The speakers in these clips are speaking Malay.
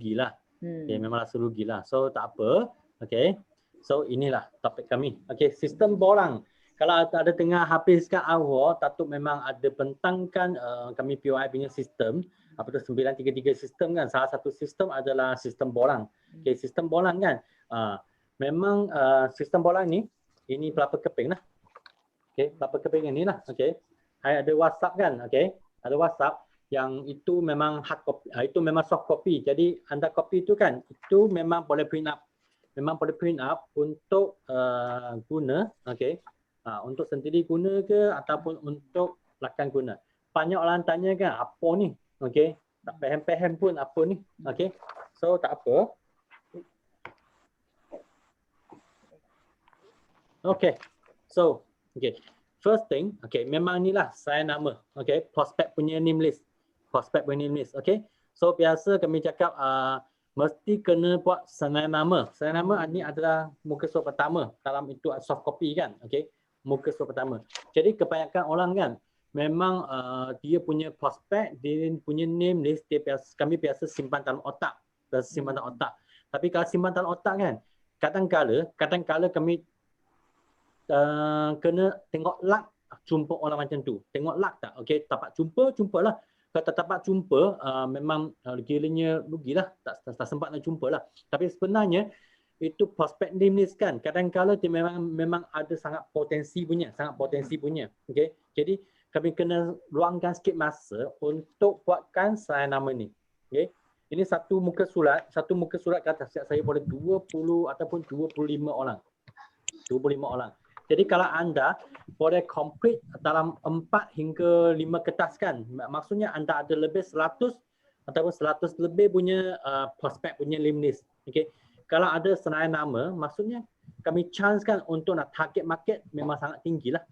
rugilah. Okay, memang rasa rugilah. So tak apa. Okay. So inilah topik kami. Okay, sistem borang. Kalau ada tengah habiskan awal, Datuk memang ada bentangkan kami POI punya sistem. Apa tu 933 sistem kan. Salah satu sistem adalah sistem borang. Okay, sistem borang kan. Memang sistem borang ni, ini pelapa keping lah. Okay, pelapa keping ni lah. Okay. Ada WhatsApp kan. Okay. Ada WhatsApp yang itu memang hard copy, itu memang soft copy. Jadi anda copy itu kan, itu memang boleh print up. Memang boleh print up untuk guna. Okay. Untuk sendiri guna ke ataupun untuk rakan guna. Banyak orang tanya kan, apa ni? Okey, tak faham-faham pun apa ni. Okey. So tak apa. Okey. So, okey. First thing, okey, memang inilah saya nama. Okey, prospect punya name list. Prospect punya name list. Okey. So biasa kami cakap mesti kena buat senai nama. Senai nama ini adalah muka surat pertama dalam itu soft copy kan. Okey. Muka surat pertama. Jadi kebanyakan orang kan memang dia punya prospek, dia punya name list, kami biasa simpan dalam otak. Simpan dalam otak. Tapi kalau simpan dalam otak kan, kadang-kala kami kena tengok luck jumpa orang macam tu. Tengok luck tak? Okey, dapat jumpalah. Kalau tak dapat jumpa, memang kiranya rugilah. Tak sempat nak jumpalah. Tapi sebenarnya itu prospect name list kan, kadang-kala dia memang ada sangat potensi punya. Okey. Jadi kami kena luangkan sikit masa untuk buatkan saya nama ni. Okey. Ini satu muka surat kata saya boleh 20 ataupun 25 orang. 25 orang. Jadi kalau anda boleh complete dalam 4 hingga 5 kertas kan, maksudnya anda ada lebih 100 ataupun 100 lebih punya prospect punya name list. Okey. Kalau ada senarai nama, maksudnya kami chance kan untuk nak target market memang sangat tinggi lah.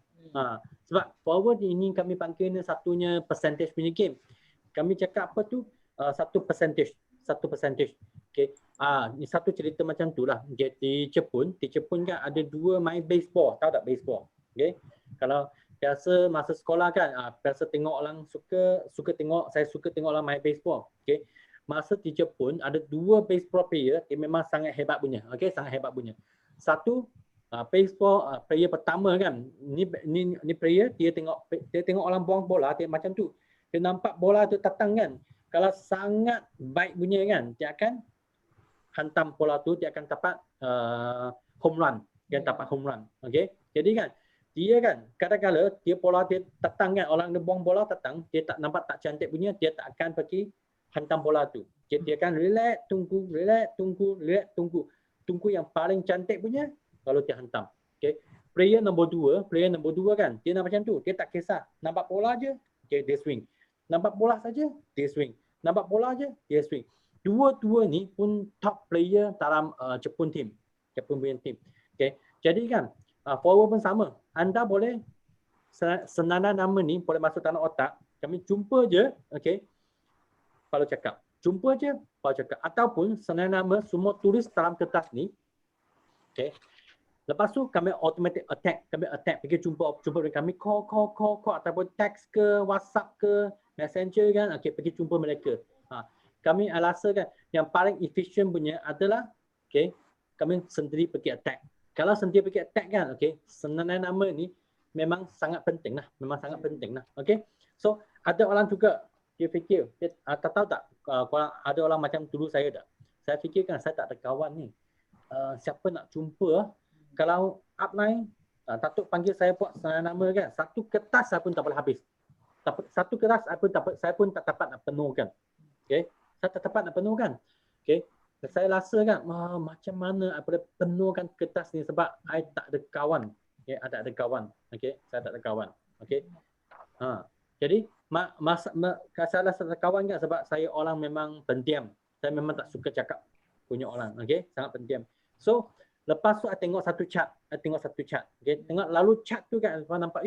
Sebab forward ini kami panggil ni satunya percentage punya game. Kami cakap apa tu? Satu percentage. Okay. Ni satu cerita macam tu lah. Di Jepun kan ada 2 main baseball. Tahu tak baseball? Okay. Kalau biasa masa sekolah kan, biasa tengok orang saya suka tengok orang main baseball. Okay. Masa di Jepun ada 2 baseball player yang memang sangat hebat punya. Okey, sangat hebat punya. Satu baseball player pertama kan. Ni player dia tengok orang buang bola dia macam tu. Dia nampak bola tu datang kan. Kalau sangat baik punya kan, dia akan hantam bola tu, dia akan dapat home run. Dia dapat home run. Okey. Jadi kan dia kan kadang-kadang dia bola dia datang kan, orang dia buang bola datang, dia tak nampak tak cantik punya, dia tak akan pergi hantam bola tu. Dia akan relax, tunggu. Tunggu yang paling cantik punya lalu dia hantam. Okey. Player nombor 2 kan, dia nak macam tu. Dia tak kisah. Nampak bola je, dia swing. Nampak bola saja, dia swing. Nampak bola je, dia swing. Dua-dua ni pun top player dalam Jepun punya team. Okey. Jadi kan forward pun sama. Anda boleh senada nama ni boleh masuk dalam otak. Kami jumpa je, okey. Kalau cakap. Jumpa je, kalau cakap. Ataupun senang nama semua tulis dalam kertas ni. Okay. Lepas tu kami automatic attack. Kami attack. Pergi jumpa dengan kami. Call. Ataupun text ke, WhatsApp ke, Messenger kan. Okay, pergi jumpa mereka. Kami rasa kan yang paling efficient punya adalah okay, kami sendiri pergi attack. Kalau sendiri pergi attack kan, okay, senang nama ni memang sangat penting lah. Okay. So, ada orang juga dia fikir, dia tahu tak ada orang macam dulu saya tak. Saya fikirkan saya tak ada kawan ni. Siapa nak jumpa, kalau upline, Datuk panggil saya buat nama kan, satu kertas saya pun tak boleh habis. Satu kertas saya pun tak dapat nak penuhkan. Okay? Saya tak dapat nak penuhkan. Okay? Saya rasa kan, macam mana saya boleh penuhkan kertas ni sebab saya tak ada kawan. Okay? Ada kawan. Okay? Saya tak ada kawan. Okay? Jadi, saya rasa kawan kan sebab saya orang memang pendiam. Saya memang tak suka cakap punya orang. Okay? Sangat pendiam. So, lepas tu saya tengok satu chart. Okay? Tengok lalu chart tu kan, saya nampak,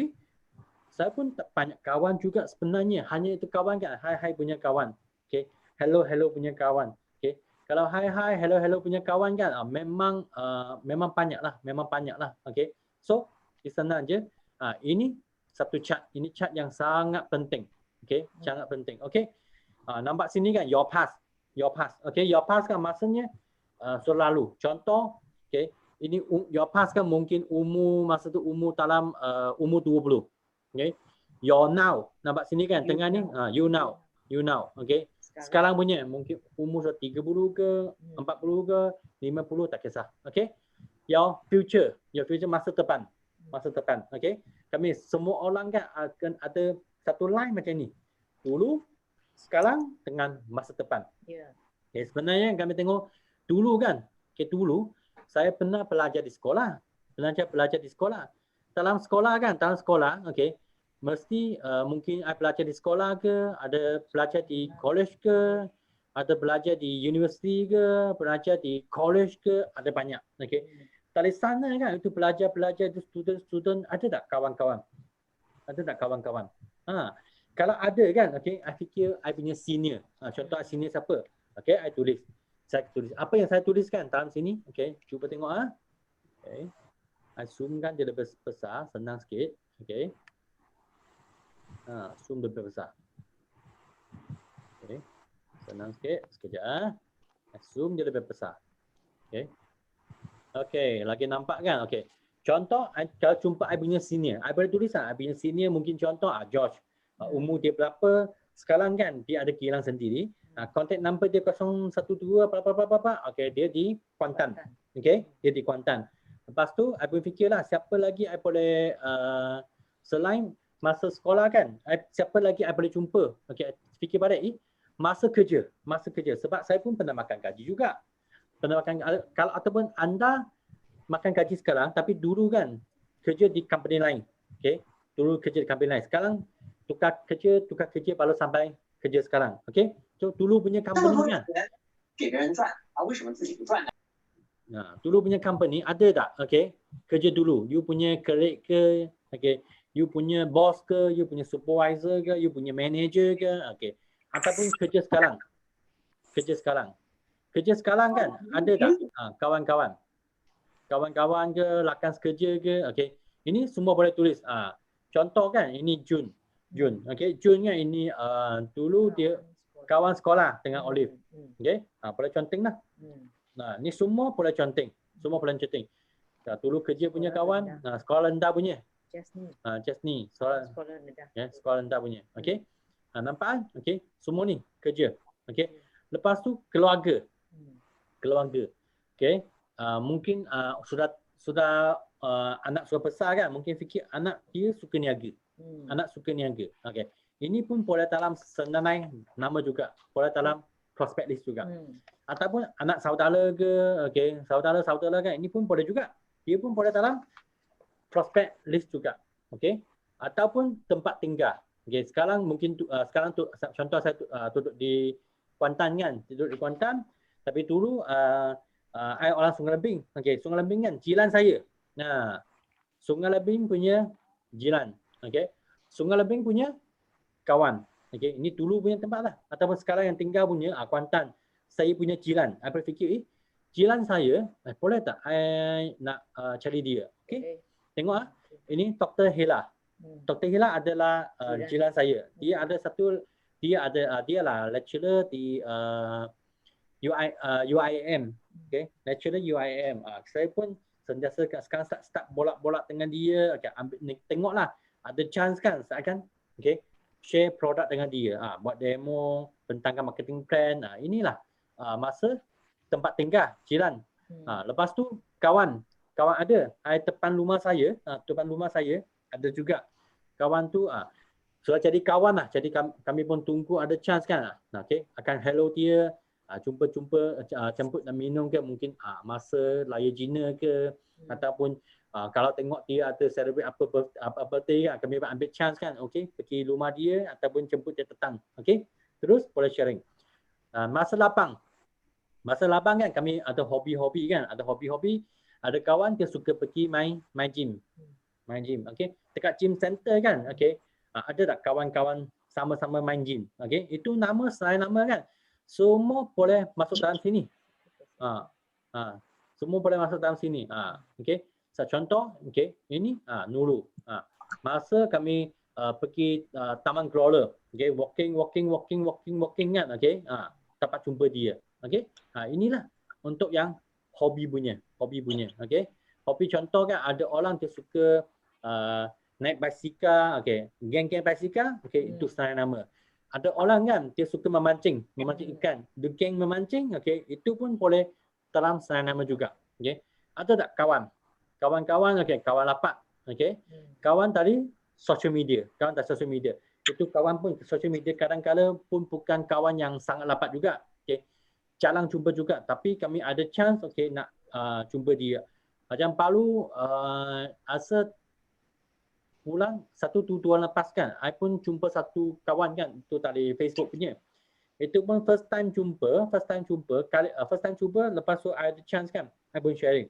saya pun tak banyak kawan juga sebenarnya. Hanya itu kawan kan, hi punya kawan. Okay? Hello punya kawan. Okay? Kalau hi, hello punya kawan kan, memang banyak lah. Okay? So, di sana je. Ini satu chart. Ini chart yang sangat penting. Okey, sangat penting. Okey. Nampak sini kan your past. your past. Okay, your past kan maksudnya so lalu. Contoh, okay, ini your past kan mungkin umur masa tu umur dalam umur 20. Okay, your now. Nampak sini kan tengah ni you now. Okay. Sekarang punya mungkin umur 30 ke, 40 ke, 50 tak kisah. Okay. Your future masa depan. Okay. Kami semua orang kan akan ada satu line macam ni. Dulu, sekarang dengan masa depan. Okay, sebenarnya kami tengok dulu kan. Okay, dulu saya pernah belajar di sekolah. Dalam sekolah, okay, mesti mungkin saya belajar di sekolah ke, ada belajar di college ke, ada belajar di universiti ke, belajar di college ke, ada banyak. Okay. Dari sana kan itu belajar itu student ada tak kawan-kawan? Kalau ada kan, okay, I fikir I punya senior. Contoh senior siapa? Okay, saya tulis. Apa yang saya tuliskan dalam sini? Okay, cuba tengok Okay. I zoomkan dia lebih besar, senang sikit. Okay. Zoom lebih besar. Okay. Senang sikit, sekejap. Zoom dia lebih besar. Okay. Okay, lagi nampak kan? Okay. Contoh, kalau jumpa I punya senior, I boleh tulis I punya senior mungkin contoh George. Umur dia berapa? Sekarang kan dia ada kilang sendiri. Contact number dia 012 apa. Okay, dia di Kuantan. Okay, dia di Kuantan. Lepas tu, I boleh fikirlah siapa lagi I boleh selain masa sekolah kan, siapa lagi I boleh jumpa. Okay, fikir balik masa kerja. Sebab saya pun pernah makan gaji juga. Kalau ataupun anda makan gaji sekarang tapi dulu kan kerja di company lain. Okay, dulu kerja di company lain. Sekarang tukar kerja baru sampai kerja sekarang. Okay, so dulu punya company kan. Dulu punya company ada tak? Okay, kerja dulu. You punya colleague ke? Okay, you punya boss ke? You punya supervisor ke? You punya manager ke? Okay, ataupun kerja sekarang. Kerja sekarang kan ada tak kawan-kawan ke, rakan sekerja ke? Okay, ini semua boleh tulis. Contoh kan ini Jun. Okay, Jun kan ini dulu dia kawan sekolah dengan Olive. Okay, boleh conteng lah. Ni semua boleh conteng. Dulu kerja punya kawan, sekolah rendah punya. Chesney. Sekolah rendah punya. Okay, nampak? Okay, semua ni kerja. Okay, lepas tu keluarga. Okay, mungkin sudah anak sudah besar kan, mungkin fikir anak dia suka niaga. Okay, ini pun boleh dalam senanai nama juga, boleh dalam prospect list juga. Ataupun anak saudara ke, okay, saudara kan, ini pun boleh juga, dia pun boleh dalam prospect list juga. Okay, ataupun tempat tinggal. Okay, sekarang mungkin contoh saya duduk di Kuantan kan, tapi dulu I orang Sungai Lebing. Okay, Sungai Lebing kan jiran saya. Sungai Lebing punya jiran. Okay, Sungai Lebing punya kawan. Okay, ini dulu punya tempat lah. Ataupun sekarang yang tinggal punya Kuantan. Saya punya jiran. I berfikir, jiran saya, boleh tak I nak cari dia? Okay, tengok ini Dr. Hela. Dr. Hela adalah jiran saya. Dia lah lecturer di UIM. Okay, lecturer UIM. Saya pun sentiasa sekarang start bolak-bolak dengan dia. Okay, tengoklah ada chance kan saya akan share produk dengan dia. Buat demo, bentangkan marketing plan. Inilah masa tempat tinggal jiran. Lepas tu kawan ada. Depan rumah saya ada juga kawan tu. Sudah jadi kawan lah. Jadi kami pun tunggu ada chance kan. Okay, akan hello dia. Jumpa jemput dan minum ke, mungkin masa raya Cina ke, ataupun kalau tengok dia ada celebrate apa birthday kan, kami ambil chance kan, okey, pergi rumah dia ataupun jemput dia petang. Okey, terus boleh sharing. Masa lapang kan kami ada hobi-hobi kan, ada kawan dia suka pergi main gym. Okey, dekat gym center kan, okey, ada tak kawan-kawan sama-sama main gym? Okey, itu nama selain nama kan, semua boleh masuk dalam sini. Semua boleh masuk dalam sini. Okey. Contoh, okey, ini Nurul. Masa kami pergi Taman Gelora, okey, walking kan, okey. dapat jumpa dia. Okey. Inilah untuk yang hobi punya. Okey. Hobi contoh kan ada orang dia suka naik basikal, okey. Geng-geng basikal, okey, itu senarai nama. Ada orang kan dia suka memancing ikan. The geng memancing, okey, itu pun boleh dalam senarai nama juga. Okey. Ada tak kawan? Kawan-kawan, okey, kawan lapak. Okey. Kawan tadi social media. Itu kawan pun social media kadang-kadang pun bukan kawan yang sangat lapat juga. Okey. Jarang jumpa juga tapi kami ada chance okey nak jumpa dia. Macam Palu asa bulan 1-2 bulan lepas kan, I pun jumpa satu kawan kan, tu tadi Facebook punya. Itu pun first time jumpa, first time cuba lepas tu I ada chance kan, I pun sharing.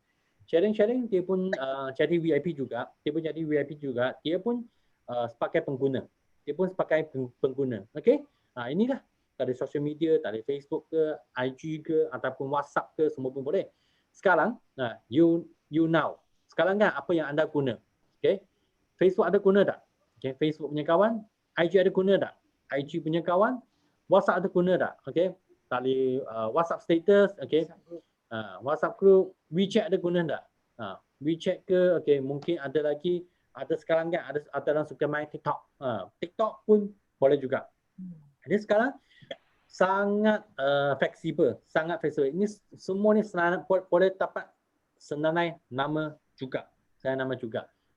Sharing dia pun jadi VIP juga, dia pun sebagai pengguna. Okey? Inilah dari social media, dari Facebook ke, IG ke ataupun WhatsApp ke semua pun boleh. Sekarang, you now. Sekarang kan apa yang anda guna? Okey? Facebook ada guna tak? Okay, Facebook punya kawan, IG ada guna tak? IG punya kawan, WhatsApp ada guna tak? Okay, tali WhatsApp status, okay, WhatsApp group, WeChat ada guna tak? WeChat ke, okay, mungkin ada lagi, ada sekarang kan, ada orang suka main TikTok. TikTok pun boleh juga. Jadi sekarang sangat fleksibel. Ini semua ni boleh dapat senarai nama juga.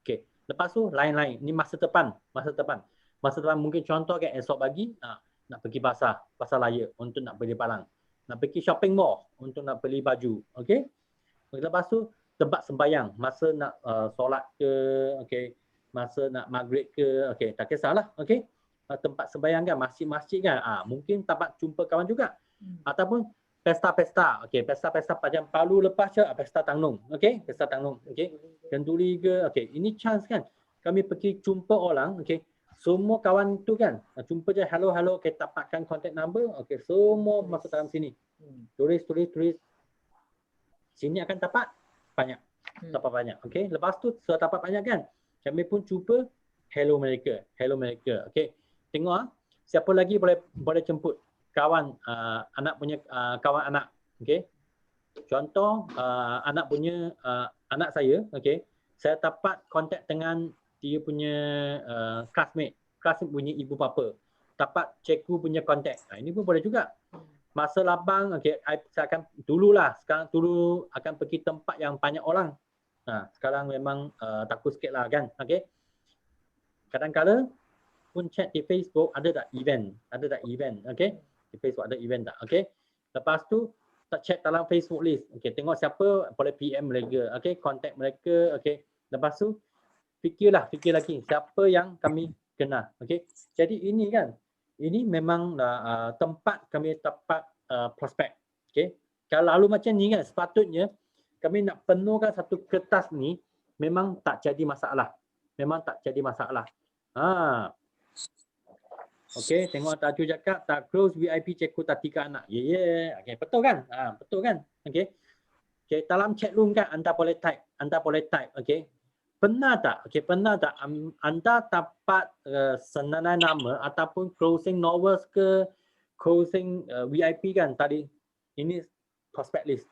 Okay. Lepas tu lain-lain. Ini masa depan. Masa depan mungkin contoh kan esok pagi nak pergi pasar raya untuk nak beli barang. Nak pergi shopping mall untuk nak beli baju. Okey. Lepas tu tempat sembahyang, masa nak solat ke, okey, masa nak maghrib ke, okey, tak kisahlah, okey. Tempat sembahyang kan, masjid-masjid kan, mungkin dapat jumpa kawan juga. Ataupun pesta-pesta, okey, pesta-pesta macam Palu lepas je, pesta Tangnung, okey, pesta Tangnung, okey, Kenduri ke, okey, ini chance kan, kami pergi jumpa orang, okey, semua kawan tu kan, jumpa je, hello, kita dapatkan contact number, okey, semua masuk dalam sini, tulis, sini akan dapat banyak, okey, lepas tu setelah dapat banyak kan, kami pun cuba hello mereka, okey, tengok siapa lagi boleh jemput kawan anak punya kawan anak, okey. Contoh anak punya anak saya, okey. Saya dapat kontak dengan dia punya classmate punya ibu bapa. Dapat cikgu punya kontak. Ini pun boleh juga. Masa lapang, okey, saya akan sekarang akan pergi tempat yang banyak orang. Sekarang memang takut sikitlah kan, okey. Kadang-kadang pun chat di Facebook ada tak event, okey. Di Facebook ada event tak, okey. Lepas tu tak chat dalam Facebook list, okey, tengok siapa boleh PM mereka, okey, contact mereka, okey. Lepas tu fikir lagi siapa yang kami kenal, okey. Jadi ini kan, ini memang tempat kami dapat prospek, okey. Kalau lalu macam ni kan, sepatutnya kami nak penuhkan satu kertas ni memang tak jadi masalah. Okey, tengok Taju cakap tak close VIP cikgu tak 3 anak. Ya. Okey, betul kan? Betul kan? Okey. Okey, dalam chat room kan anda boleh type. Okey. Pernah tak anda dapat senarai nama ataupun closing novels ke closing VIP kan tadi? Ini prospect list.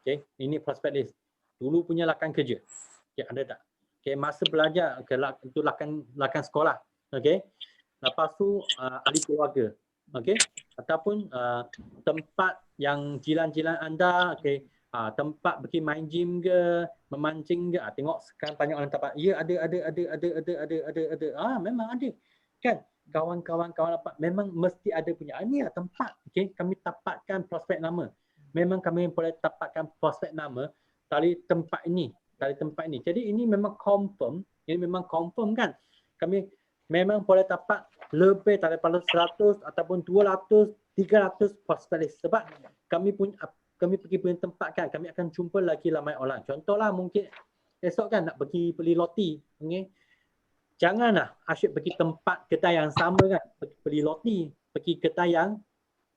Okey, ini prospect list. Dulu punya lakan kerja. Okey, ada tak? Okey, masa belajar itu lakan sekolah. Okey. Lepas tu ahli keluarga, okey, ataupun tempat yang jiran-jiran anda, okey, tempat pergi main gym ke, memancing ke, tengok sekarang banyak orang tempat. Ya, ada. Memang ada. Kan? Kawan-kawan apa memang mesti ada punya. Ini lah tempat, okey, kami dapatkan prospek nama. Memang kami boleh dapatkan prospek nama dari tempat ini. Jadi ini memang confirm kan. Kami memang boleh dapat lebih daripada 100 ataupun 200, 300 prospek list. Sebab kami pergi punya tempat kan, kami akan jumpa lagi ramai orang. Contohlah mungkin esok kan nak pergi beli roti, okay? Janganlah asyik pergi tempat kedai yang sama kan, beli roti, pergi kedai yang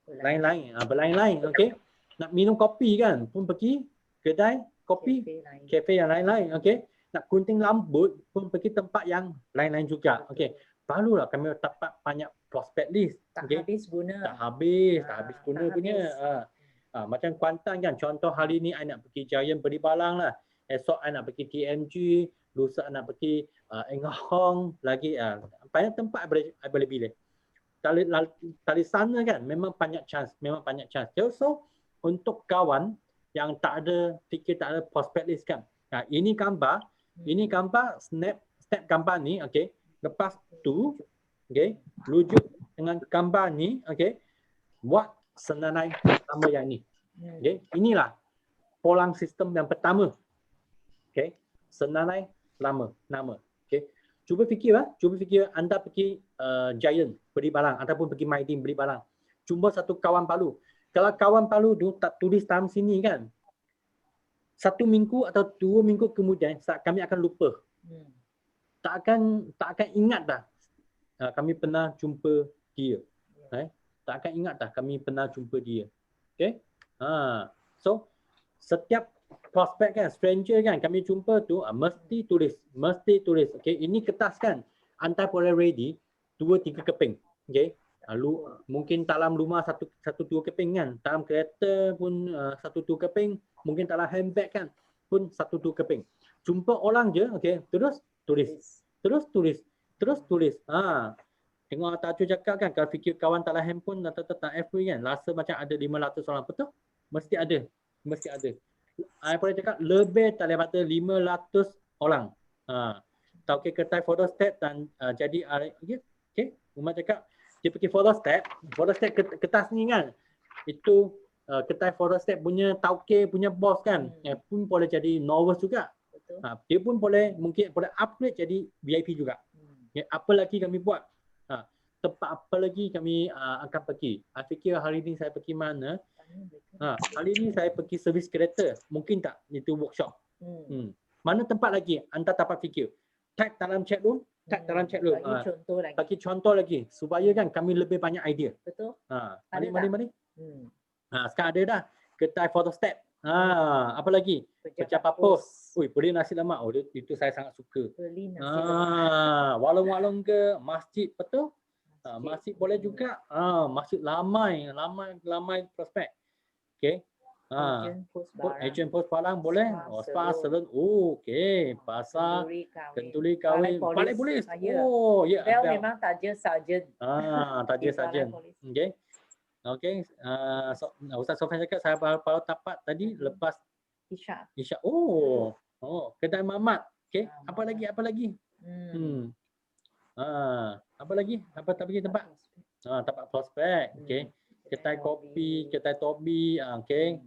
lain-lain, berlain-lain, okey. Nak minum kopi kan, pun pergi kedai kopi, kafe yang lain-lain, okey. Nak gunting rambut pun pergi tempat yang lain-lain juga. Okey. Barulah kami dapat banyak prospect list. Tak Okay. habis guna. Tak habis guna tak punya. Macam Kuantan kan, contoh hari ni I nak pergi Giant beli barang lah. Esok I nak pergi TMG, lusa I nak pergi Engahong, lagi banyak tempat I boleh pilih. Tali sana kan memang banyak chance. So untuk kawan yang tak ada prospect list kan. Ini gambar snap gambar ni, okey. Lepas tu okey, rujuk dengan gambar ni, okey. Buat senanai sama yang ni. Okey, inilah polang sistem yang pertama. Okey, senanai nama. Okey. Cuba fikir anda pergi Giant beli barang ataupun pergi Maidin beli barang. Jumpa satu kawan Palu. Kalau kawan Palu tu tak tulis dalam sini kan, 1 minggu atau 2 minggu kemudian kami akan lupa. Tak akan ingat dah kami pernah jumpa dia. Tak akan ingat dah kami pernah jumpa dia. Okay? So setiap prospek kan, stranger kan kami jumpa tu mesti tulis. Okay? Ini kertas kan, anda boleh ready 2-3 keping. Okay? Lalu mungkin dalam rumah satu dua keping kan, dalam kereta pun 1-2 keping, mungkin dalam handbag kan pun 1-2 keping. Jumpa orang je, okay, terus tulis. Tengok Tajo cakap kan, kalau fikir kawan tak ada handphone atau tak FB kan, rasa macam ada 500 orang. Betul? Mesti ada. I boleh cakap lebih daripada 500 orang. Tahu ke kertai photostat dan jadi okay. Umar cakap dia pergi photostat kertas ni kan. Itu kertai photostat punya tauke punya bos kan. Pun boleh jadi novice juga. Betul. Dia pun mungkin boleh upgrade jadi VIP juga. Apa lagi kami buat? Tempat apa lagi kami akan pergi? I fikir hari ni saya pergi mana? Hari ni saya pergi servis kereta. Mungkin tak itu workshop. Mana tempat lagi? Anda dapat fikir. Tag dalam chat room. Bagi contoh lagi. Supaya kan kami lebih banyak idea. Betul. Mari. Sekarang ada dah. Kedai photostat. Apa lagi? Pecah papus. Beli nasi lemak. Itu saya sangat suka. Beli nasi lemak. Walong-walong ke masjid, betul? Masjid boleh juga. Masjid lamai prospek. Okey. Agent post barang boleh. Spa salon. Okey. Pasar Kenduri Kahwin. Balai Polis. Ya. Bel memang taja sarjan. Taja sarjan. Okey. Ustaz Sofian cakap saya baru tapak tadi lepas Isyak. Kedai Mamat. Okey. Apa lagi? Apa lagi? Apa tak pergi tempat? Tempat prospek. Okey. Kedai kopi, kedai tobi. Okey.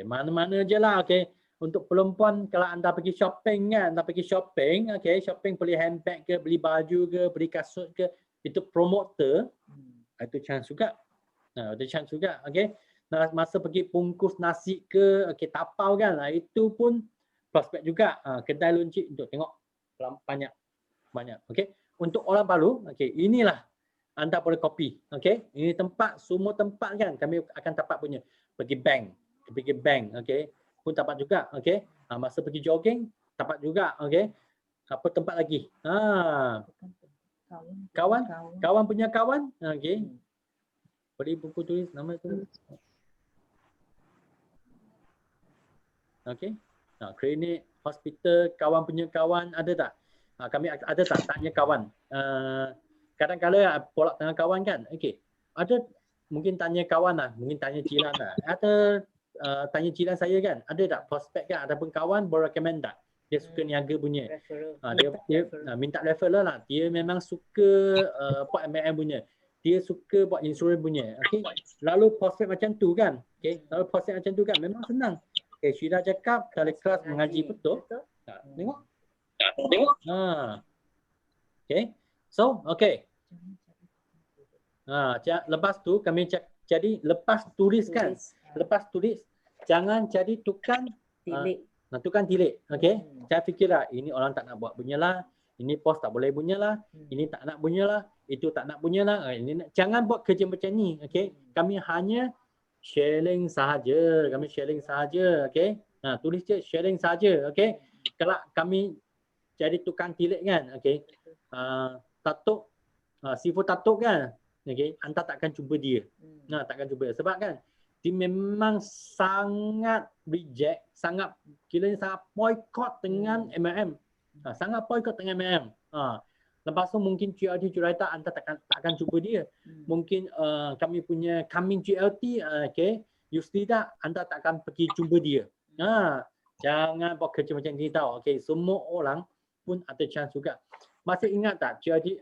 Mana-mana je lah. Okey. Untuk perempuan, kalau anda pergi shopping kan, okey, shopping beli handbag ke, beli baju ke, beli kasut ke, itu promoter, itu chance juga. Okey. Masa pergi bungkus nasi ke, okey, tapau kan, itu pun prospek juga. Kedai loncik untuk tengok banyak. Okey. Untuk orang Palu, okey, inilah anda boleh copy. Okey. Ini semua tempat kan kami akan dapat punya. Pergi bank, okey. Pun dapat juga, okey. Masa pergi jogging, dapat juga, okey. Apa tempat lagi? Kawan punya kawan, okey. Beli buku tulis nama tu. Okey. Klinik, hospital, kawan punya kawan ada tak? Kami ada tak tanya kawan. Kadang-kadang polak dengan kawan kan. Okey. Ada mungkin tanya kawan lah, mungkin tanya jiran lah. Ada tanya jiran saya kan. Ada tak prospek kan ataupun kawan boleh recommend tak? Dia suka niaga punya. Dia minta referral lah. Dia memang suka buat MLM punya. Dia suka buat insurans punya. Okey. Lalu prospek macam tu kan. Okey. Lalu prospek macam tu kan memang senang. Okey, Syira cakap dari kelas mengaji betul. Tengok. Okey. So, okey. Lepas tu kami jadi lepas tulis kan. Lepas tulis jangan jadi tukang tilik. Okey. Saya fikirlah ini orang tak nak buat bunyalah. Ini pos tak boleh bunyalah. Ini tak nak bunyalah. Itu tak nak bunyalah. Jangan buat kerja macam ni. Okey. Kami hanya sharing sahaja. Okey. Tulis je sharing sahaja. Okey. Kalau kami jadi tukang tilik kan. Okey. Datuk Sifo tatuk kan, okey, anda takkan jumpa dia. Takkan jumpa dia. Sebab kan dia memang sangat reject, sangat kiranya sangat boycott dengan MLM. Sangat boycott dengan MLM. Lepas tu mungkin GLT Jurata anda takkan jumpa dia. Mungkin kami punya coming GLT, okey, Yusrida anda takkan pergi jumpa dia. Jangan buat kerja macam ni tau. Okey, semua orang pun ada chance juga. Masih ingat tak GLT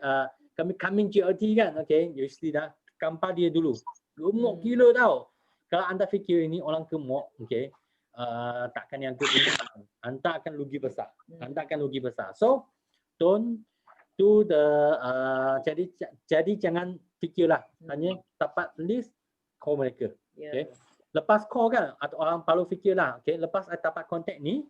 kami coming GLT kan, okey, Yusrida kampar dia dulu. Gemuk gila tau. Kalau anda fikir ini orang gemuk, okey, takkan yang tu anda akan rugi besar. Anda akan rugi besar. So, don't do the jadi jangan fikirlah hanya dapat list call mereka. Okey. Lepas call kan atau orang baru fikirlah, okey, lepas I dapat kontak ni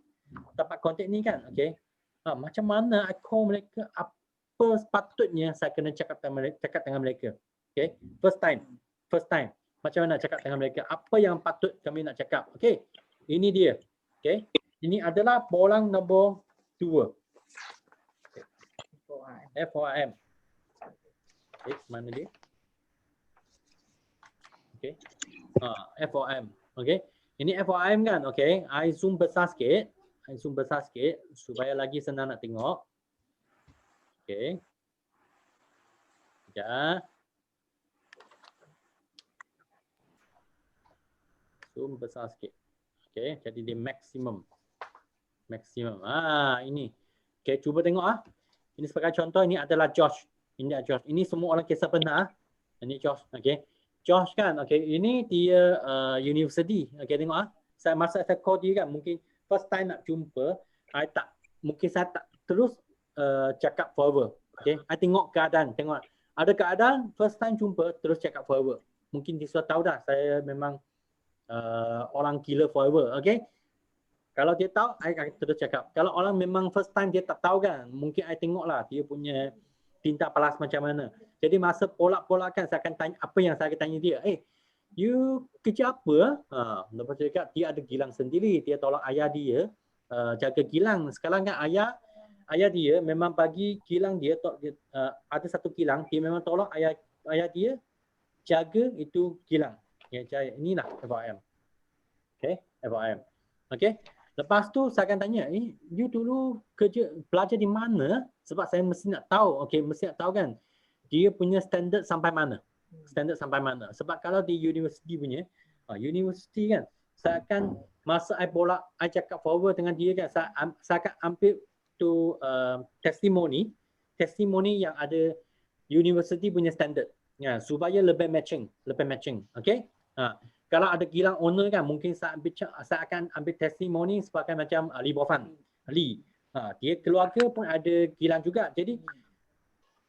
kan, okey. Macam mana I call mereka, apa sepatutnya saya kena cakap dengan mereka. Okey. First time. Macam mana cakap dengan mereka? Apa yang patut kami nak cakap? Okey. Ini dia. Okey. Ini adalah bolang nombor 2. FORM. Okay, mana dia? Okay. FORM. Okay. Ini FORM kan? Okay. I zoom besar sikit. Supaya lagi senang nak tengok. Okay. Sekejap. Zoom besar sikit. Okay. Jadi dia maksimum. Ini. Okay. Cuba tengok . Ini sebagai contoh, ini adalah Josh. Ini semua orang kisah pernah. Ini Josh, okey. Josh kan, okey. Ini dia university. Okey, tengok masa saya call dia kan, mungkin first time nak jumpa, mungkin saya tak terus cakap forever. Okey, I tengok keadaan, ada keadaan first time jumpa terus cakap forever. Mungkin dia sudah tahu dah saya memang orang gila forever, okey. Kalau dia tahu, I akan terus cakap. Kalau orang memang first time dia tak tahu kan, mungkin I tengoklah dia punya tinta pelas macam mana. Jadi masa polak-polak kan, saya akan tanya apa yang saya akan tanya dia. You kerja apa? Lepas tu cakap, dia ada kilang sendiri. Dia tolong ayah dia jaga kilang. Sekarang kan ayah dia memang bagi kilang dia, ada satu kilang, dia memang tolong ayah dia jaga itu kilang. Inilah FORM. Okay, FORM. Okay. Lepas tu saya akan tanya, you dulu belajar di mana? Sebab saya mesti nak tahu, mesti nak tahu kan dia punya standard sampai mana. Sebab kalau di universiti punya, universiti kan, saya akan masa I cakap forward dengan dia kan, saya akan ambil tu testimoni yang ada universiti punya standard. Supaya lebih matching. Okay? Kalau ada kilang owner kan, mungkin saya akan ambil testimoni sebagai macam Lee Bofan. Dia keluarga pun ada kilang juga. Jadi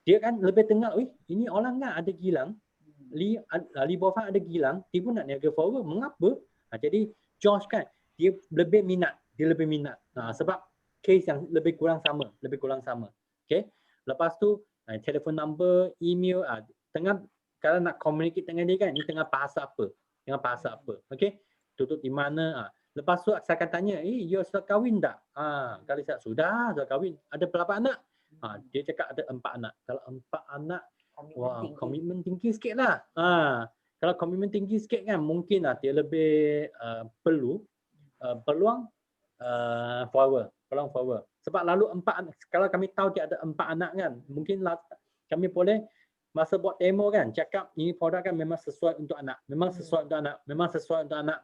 dia kan lebih tengok, ini orang kan ada kilang. Lee Bofan ada kilang, dia pun nak niaga forward. Mengapa? Jadi Josh kan, dia lebih minat. Sebab case yang lebih kurang sama. Okay? Lepas tu telefon number, email, kalau nak communicate dengan dia kan, ini tengah bahasa apa? Okey, duduk di mana? Lepas tu saya akan tanya, you sudah kahwin tak? Kalau saya sudah kahwin. Ada berapa anak? Dia cakap ada 4 anak. Kalau 4 anak, komitmen tinggi sikit lah. Kalau komitmen tinggi sikit kan, mungkin lah dia lebih perlu peluang forward. Sebab lalu 4 anak, kalau kami tahu dia ada 4 anak kan, mungkin lah kami boleh masa buat demo kan, cakap ini produk kan memang sesuai untuk anak. Memang sesuai untuk anak.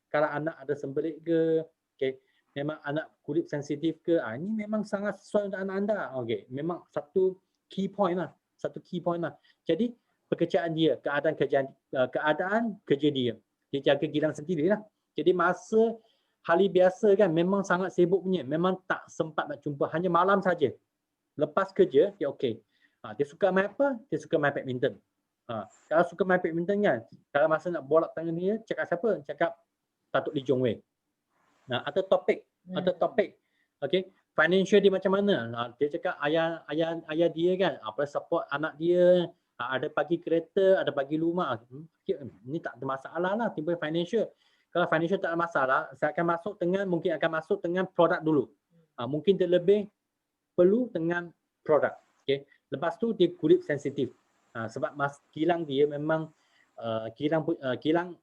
Kalau anak ada sembelit ke, memang anak kulit sensitif ke, ini memang sangat sesuai untuk anak anda. Memang satu key point lah. Jadi pekerjaan dia, keadaan kerja dia. Dia jaga kilang sendiri lah. Jadi masa hari biasa kan memang sangat sibuk punya. Memang tak sempat nak jumpa, hanya malam saja. Lepas kerja, dia okey. Dia suka main apa? Dia suka main badminton. Kalau suka main badminton kan, kalau masa nak bolak tangan dia, cakap siapa? Cakap Datuk Lee Jong Wei. Atau topik. Okay. Financial dia macam mana? Dia cakap ayah dia kan, apa support anak dia, ada bagi kereta, ada bagi rumah. Ini tak ada masalah lah, tiba financial. Kalau financial tak ada masalah, saya akan mungkin akan masuk dengan produk dulu. Mungkin dia lebih perlu dengan produk. Okay. Lepas tu dia kulit sensitif. Sebab kilang dia memang kilang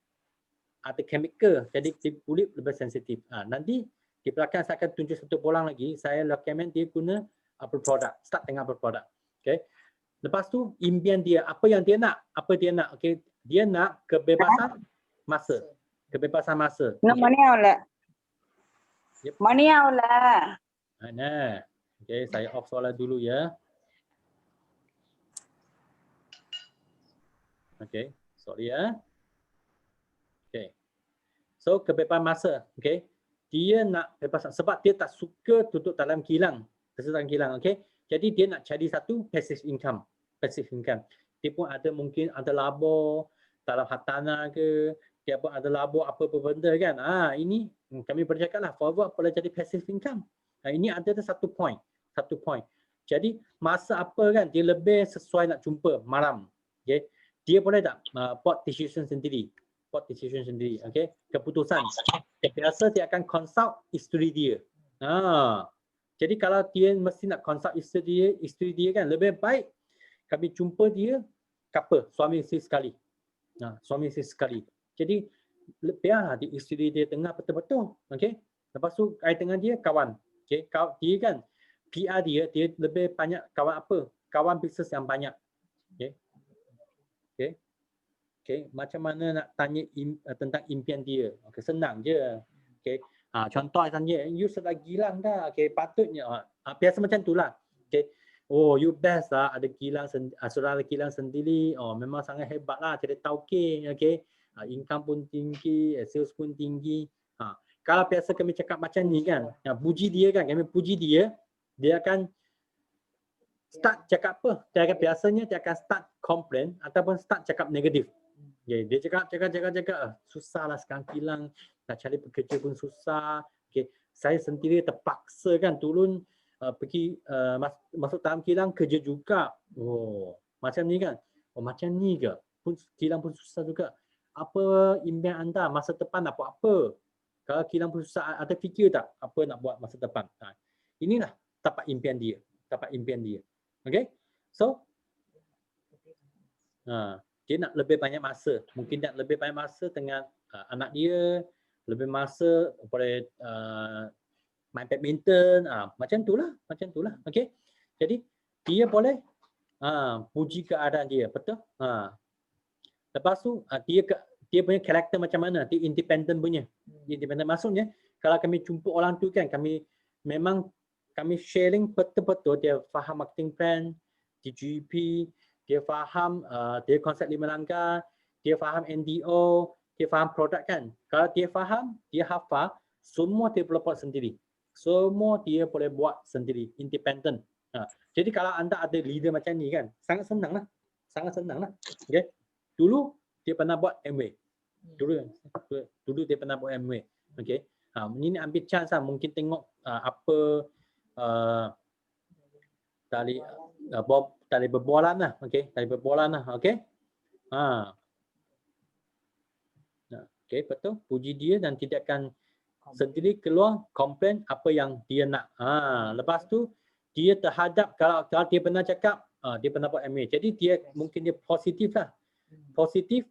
ada chemical, jadi kulit lebih sensitif. Nanti di belakang saya akan tunjuk satu bolang lagi. Saya recommend dia guna Apple product. Start dengan Apple product. Okay. Lepas tu impian dia, apa yang dia nak? Apa dia nak? Okay. Dia nak kebebasan masa. Kebebasan masa. Mana lah? Yep. Mana lah? Nah. Okay, saya off soalan dulu ya. Okay, sorry ya. Okay. So kebebasan masa, okay. Dia nak kebebasan sebab dia tak suka duduk dalam kilang. Okay. Jadi dia nak cari satu passive income. Passive income. Dia pun ada mungkin ada labor dalam hartanah ke, dia pun ada labor apa-apa benda kan. Ini kami bercakap lah forward boleh jadi passive income. Ini ada satu point. Satu point. Jadi masa apa kan dia lebih sesuai nak jumpa malam. Okay. Dia boleh tak buat decision sendiri. Buat decision sendiri. Okay. Keputusan. Biasa dia akan consult isteri dia. Jadi kalau dia mesti nak consult isteri dia kan lebih baik kami jumpa dia couple, suami isteri sekali. Suami isteri sekali. Jadi biarlah isteri dia dengar betul-betul. Okay. Lepas tu kait dengan dia kawan. Okay. Dia kan PR dia lebih banyak kawan apa? Kawan bisnes yang banyak. Okay. Okay. Okay. Macam mana nak tanya tentang impian dia? Okay. Senang je. Okay. Contoh misalnya, you sudah gilang dah. Okay. Patutnya. Biasa macam tu lah. Okay. Oh, you best lah. Ada kilang, saudara kilang sendiri. Oh, memang sangat hebat lah. Jadi tauke. Okay. Income pun tinggi, sales pun tinggi. Kalau biasa kami cakap macam ni kan, puji dia kan, kami puji dia, dia akan start cakap apa? Biasanya dia akan start complain ataupun start cakap negatif. Okay, dia cakap susah lah sekarang kilang, nak cari pekerja pun susah. Okay, saya sendiri terpaksa kan turun pergi masuk dalam kilang kerja juga. Oh, macam ni kan? Oh, macam ni ke? Kilang pun susah juga. Apa impian anda masa depan nak buat apa? Kalau kilang pun susah, ada fikir tak apa nak buat masa depan? Inilah tapak impian dia. Tapak impian dia. Okay? So, dia nak lebih banyak masa. Mungkin nak lebih banyak masa dengan anak dia, lebih masa boleh main badminton, macam tu lah. Okay? Jadi, dia boleh puji keadaan dia. Betul? Lepas tu, dia punya karakter macam mana? Dia independent punya. Independent maksudnya, kalau kami jumpa orang tu kan, kami sharing betul-betul dia faham marketing plan, DGP, dia faham dia konsep 5 langkah, dia faham NDO, dia faham produk kan. Kalau dia faham, dia hafal, semua dia boleh buat sendiri. Semua dia boleh buat sendiri, independent. Jadi kalau anda ada leader macam ni kan, sangat senang lah. Sangat senang lah. Okay? Dulu dia pernah buat Amway. Dulu dia pernah buat Amway. Okay? Ini ambil chance lah. Mungkin tengok apa tali berbualan lah. Okay? Tali berbualan lah. Okay? Okay, betul. Puji dia dan tidak akan sendiri keluar komplain apa yang dia nak. Lepas tu dia terhadap kalau dia pernah cakap dia pernah buat MA. Jadi dia mungkin dia positif lah. Positif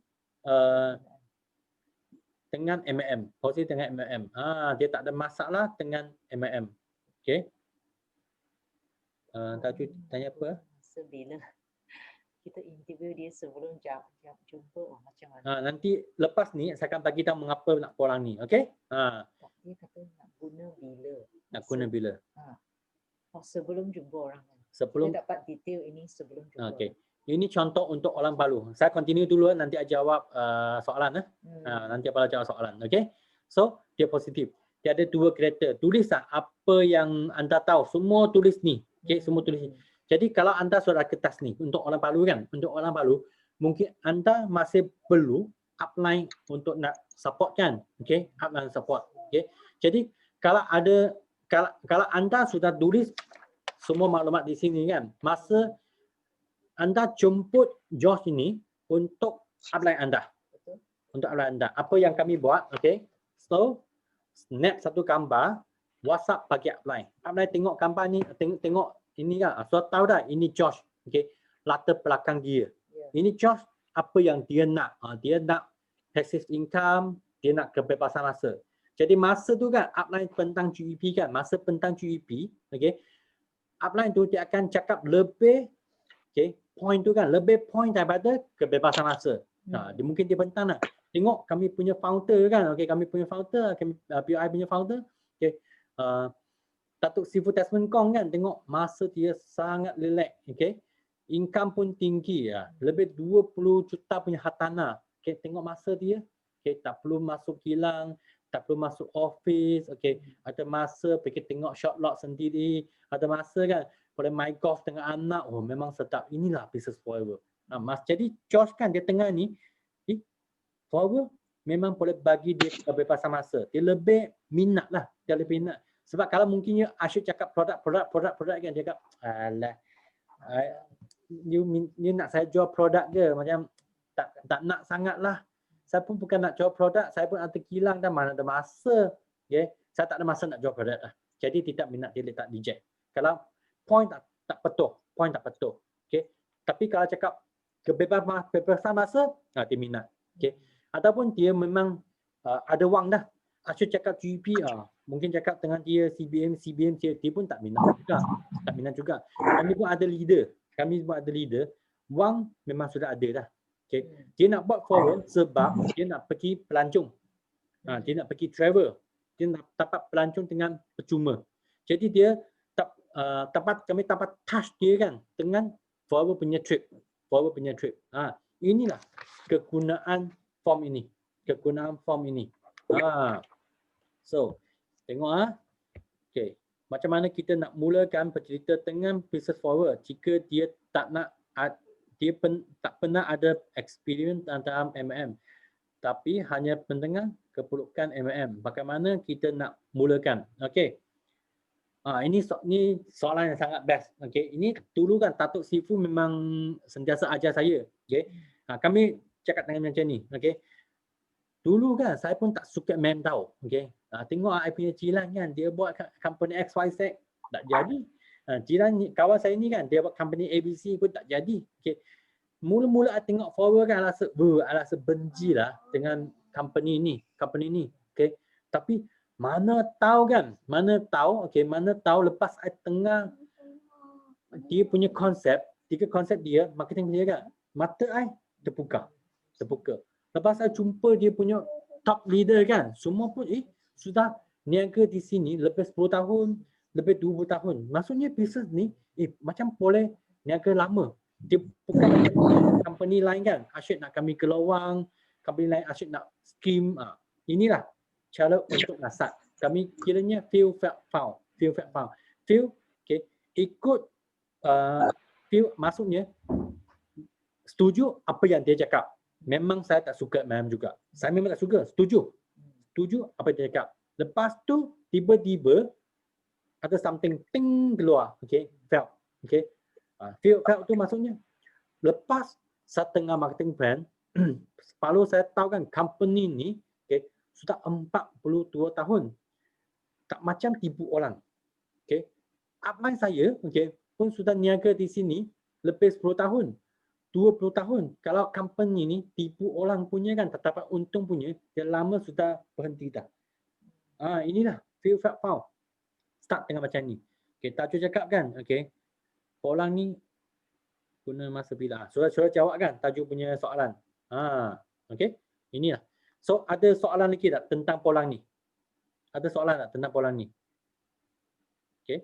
dengan MLM. Positif dengan MLM. Dia tak ada masalah dengan MLM. Okey. Tanya apa? Bila kita interview dia sebelum jumpa macam mana? Nanti lepas ni saya akan bagi tahu mengapa nak orang ni. Okey? Dia kata nak guna bila. Nak guna bila? Sebelum jumpa orang. Sebelum kita dapat detail ini sebelum jumpa. Okey. Ini contoh untuk orang baru. Saya continue dulu nanti jawab soalan. Nanti apa jawab soalan. Okey? So, dia positif. Dia ada 2 karakter. Tulislah apa yang anda tahu. Semua tulis ni. Okey, semua tulis ni. Jadi kalau anda sudah kertas ni untuk orang baru kan, untuk orang baru mungkin anda masih perlu upline untuk nak support kan, okey, upline support, okey. Jadi kalau anda sudah tulis semua maklumat di sini kan, masa anda jemput Josh ini untuk upline anda, untuk upline anda. Apa yang kami buat, okey, so snap satu gambar, WhatsApp bagi upline. Upline tengok gambar ni, tengok ini kan, so tahu dah ini Josh. okey, latar belakang dia. Ya. Ini Josh apa yang dia nak. Dia nak passive income, dia nak kebebasan masa. Jadi masa tu kan upline tentang GEP kan, masa tentang GEP, okey. Upline tu dia akan cakap lebih, okey, point tu kan lebih point daripada kebebasan masa. Dia mungkin dia bentang nak tengok kami punya founder kan, okey, kami punya founder, kami PI punya founder, okey. Datuk Sifu Desmond Kong kan, tengok masa dia sangat relax, okey. Income pun tinggi, lebih 20 juta punya hartanah. Okey, tengok masa dia, okey, tak perlu masuk kilang, tak perlu masuk office, okey. Ada masa pergi tengok shot lot sendiri, ada masa kan boleh main golf dengan anak. Oh, memang sedap. Inilah business forever. Jadi Josh kan dia tengah ni, forever memang boleh bagi dia kebebasan masa. Dia lebih minat lah, dia lebih minat. Sebab kalau mungkin Asyik cakap produk kan, dia cakap, alah, you nak saya jual produk ke, macam tak nak sangat lah. Saya pun bukan nak jual produk, saya pun ada kilang dan mana ada masa. Okay? Saya tak ada masa nak jual produk lah. Jadi tidak minat, dia letak reject. Kalau point tak betul, Okay? Tapi kalau cakap kebebasan masa, dia minat. Okay? Ataupun dia memang ada wang dah. Asyik cakap GP, mungkin cakap dengan dia CBM dia pun tak minat juga. Kami pun ada leader, wang memang sudah ada dah. Okay. Dia nak buat forward sebab dia nak pergi pelancong. Dia nak pergi travel. Dia nak dapat pelancong dengan percuma. Jadi dia kami dapat touch dia kan dengan forward punya trip. Inilah kegunaan form ini. So, tengok okay. Macam mana kita nak mulakan bercerita dengan business forward jika dia tak pernah ada experience dalam MLM, tapi hanya pendengar keperluan MLM. Bagaimana kita nak mulakan? Okey. Ini soalan yang sangat best. Okey, ini dulu kan Datuk Sifu memang sentiasa ajar saya. Okey. Kami cakap dengan macam ni. Okey. Dulu kan saya pun tak suka MLM tahu. Okey. Tengok I punya jiran kan, dia buat company XYZ tak jadi. Jiran kawan saya ni kan, dia buat company ABC pun tak jadi. Okey. Mula-mula I tengok forward kan rasa benci lah dengan company ni. Okey. Tapi mana tahu lepas I tengah dia punya konsep dia, marketing dia kan, mata I terbuka. Lepas I jumpa dia punya top leader kan, semua pun sudah niaga di sini lebih 10 tahun, lebih 20 tahun. Maksudnya bisnes ni macam boleh niaga lama. Dia bukan company lain kan, asyik nak kami keluar, company lain asyik nak skim. Inilah cara untuk nasab. Kami kiranya feel, found. Okay, ikut feel, maksudnya setuju apa yang dia cakap. Memang saya tak suka juga. Saya memang tak suka, setuju apa dia cakap. Lepas tu tiba-tiba ada something ting keluar. Okay, felt. Okay, felt tu maksudnya lepas saya tengah marketing brand, lalu saya tahu kan company ni sudah 42 tahun. Tak macam tipu orang. Okay, upline saya pun sudah niaga di sini lebih 10 tahun. 20 tahun. Kalau company ni tipu orang punya kan, tak dapat untung punya, dia lama sudah berhenti dah. Inilah feel, felt, found. Start dengan macam ni. Okay, Tajuk cakap kan, orang ni guna masa bila. Sudah jawab kan tajuk punya soalan. Inilah. So, ada soalan lagi tak tentang polang ni? Ada soalan tak tentang polang ni? Okay.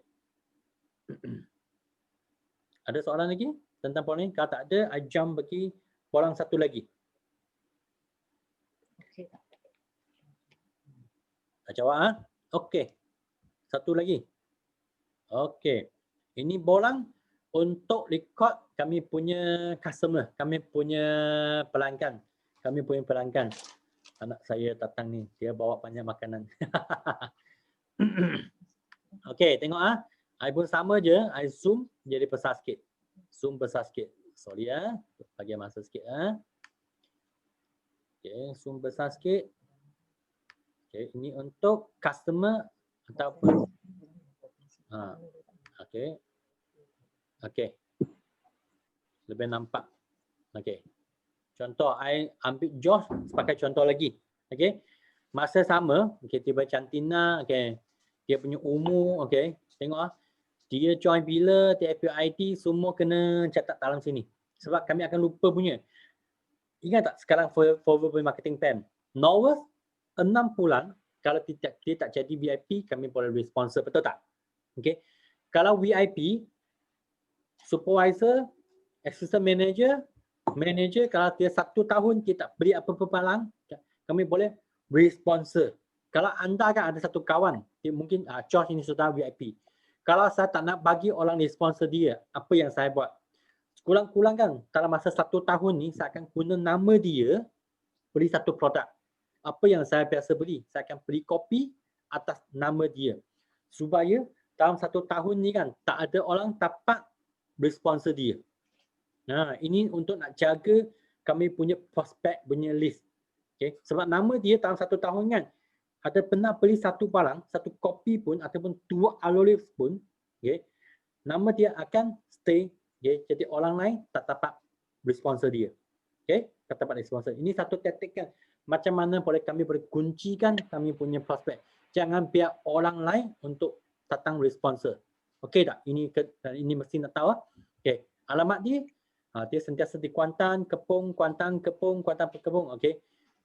Ada soalan lagi tentang polang ni? Kalau tak ada, I jump bagi polang satu lagi. Tak jawab Okey. Satu lagi. Okey. Ini bolang untuk record kami punya customer, kami punya pelanggan. Anak saya datang ni, dia bawa banyak makanan. Okey, tengok I pun sama je, I zoom jadi besar sikit. Sorry bagi masa sikit Okey, zoom besar sikit. Okey, ini untuk customer ataupun okey. lebih nampak. Okey. Contoh, I ambil Josh sebagai contoh lagi. Okey. Masa sama, okey, tiba Cantina, okey. Dia punya umur, okey. Tengok dia join bila, TFUID semua kena catat dalam sini. Sebab kami akan lupa punya. Ingat tak sekarang for marketing plan? Norwest 6 bulan kalau dia tak jadi VIP, kami boleh beri sponsor, betul tak? Okey. Kalau VIP, supervisor, assistant manager, kalau dia 1 tahun kita tak beri apa-apa barang, kami boleh beri sponsor. Kalau anda kan ada satu kawan, dia mungkin Josh ini sudah VIP. Kalau saya tak nak bagi orang ni sponsor dia, apa yang saya buat? Kurang-kurang kan dalam masa 1 tahun ni saya akan guna nama dia beli satu produk. Apa yang saya biasa beli? Saya akan beli kopi atas nama dia. Supaya dalam 1 tahun ni kan tak ada orang dapat beri sponsor dia. Nah, ini untuk nak jaga kami punya prospek punya list. Okay. Sebab nama dia dalam 1 tahun kan, ada pernah beli satu barang, satu kopi pun ataupun 2 olive pun, okay, nama dia akan stay. Okay. Jadi orang lain tak dapat beri sponsor dia. Okay. Tak dapat beri sponsor. Ini satu taktik kan. Macam mana boleh kami kuncikan kami punya prospek. Jangan biar orang lain untuk datang beri sponsor. Okey tak? Ini mesti nak tahu. Okey. Alamat dia, dia sentiasa di Kuantan, Kepung, Kuantan, Kepung, Kuantan, Kepung. Okey.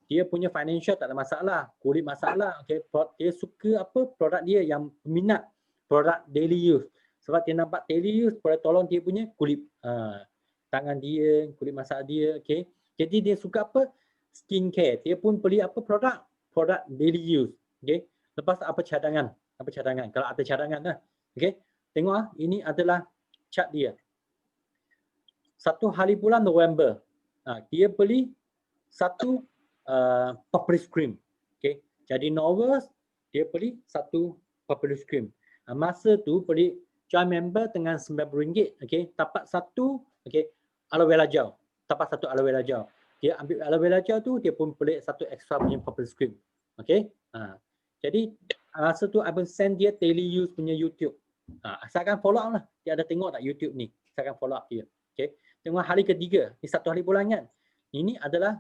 Dia punya financial tak ada masalah, kulit masalah. Okey. Dia suka apa? Produk dia yang minat, produk daily use. Sebab dia nampak daily use, boleh tolong dia punya kulit tangan dia, kulit masak dia. Okey. Jadi dia suka apa? Skincare. Dia pun beli apa produk? Produk daily use. Okey. Lepas apa cadangan? Apa cadangan? Kalau ada cadangan lah. Okey. Tengok ini adalah chart dia. 1 hari bulan November. Dia beli satu Purplish Cream. Okey. Jadi Norwest dia beli satu Purplish Cream. Masa tu beli join member dengan RM90. Okey. Dapat satu aloe vera gel. Dapat satu aloe vera gel. Dia ambil aloe vera gel tu, dia pun beli satu extra punya Purplish Cream. Okey. Jadi masa tu I send dia daily use punya YouTube. Saya akan follow up lah. Dia ada tengok tak YouTube ni. Saya akan follow up dia. Okay. Tengok hari ketiga. Ini 1 hari bulan kan. Ini adalah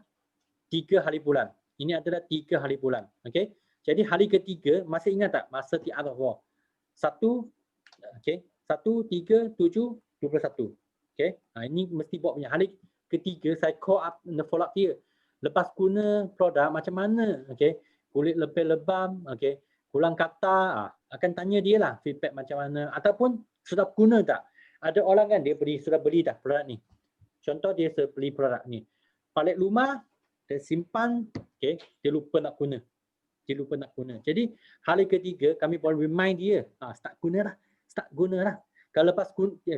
3 hari bulan. Ini adalah 3 hari bulan. Okay. Jadi hari ketiga, masih ingat tak masa di out of war? 1, 3, 7, 21. Okay. Ini mesti buat punya. Hari ketiga saya call up, follow up dia. Lepas guna produk macam mana? Okay. Kulit lebih lebam, okay, kurang kata, akan tanya dia lah feedback macam mana. Ataupun sudah guna tak? Ada orang kan dia sudah beli dah produk ni. Contoh dia beli produk ni. Balik rumah, dia simpan, okay, dia lupa nak guna. Jadi hari ketiga kami boleh remind dia, start guna lah. Kalau lepas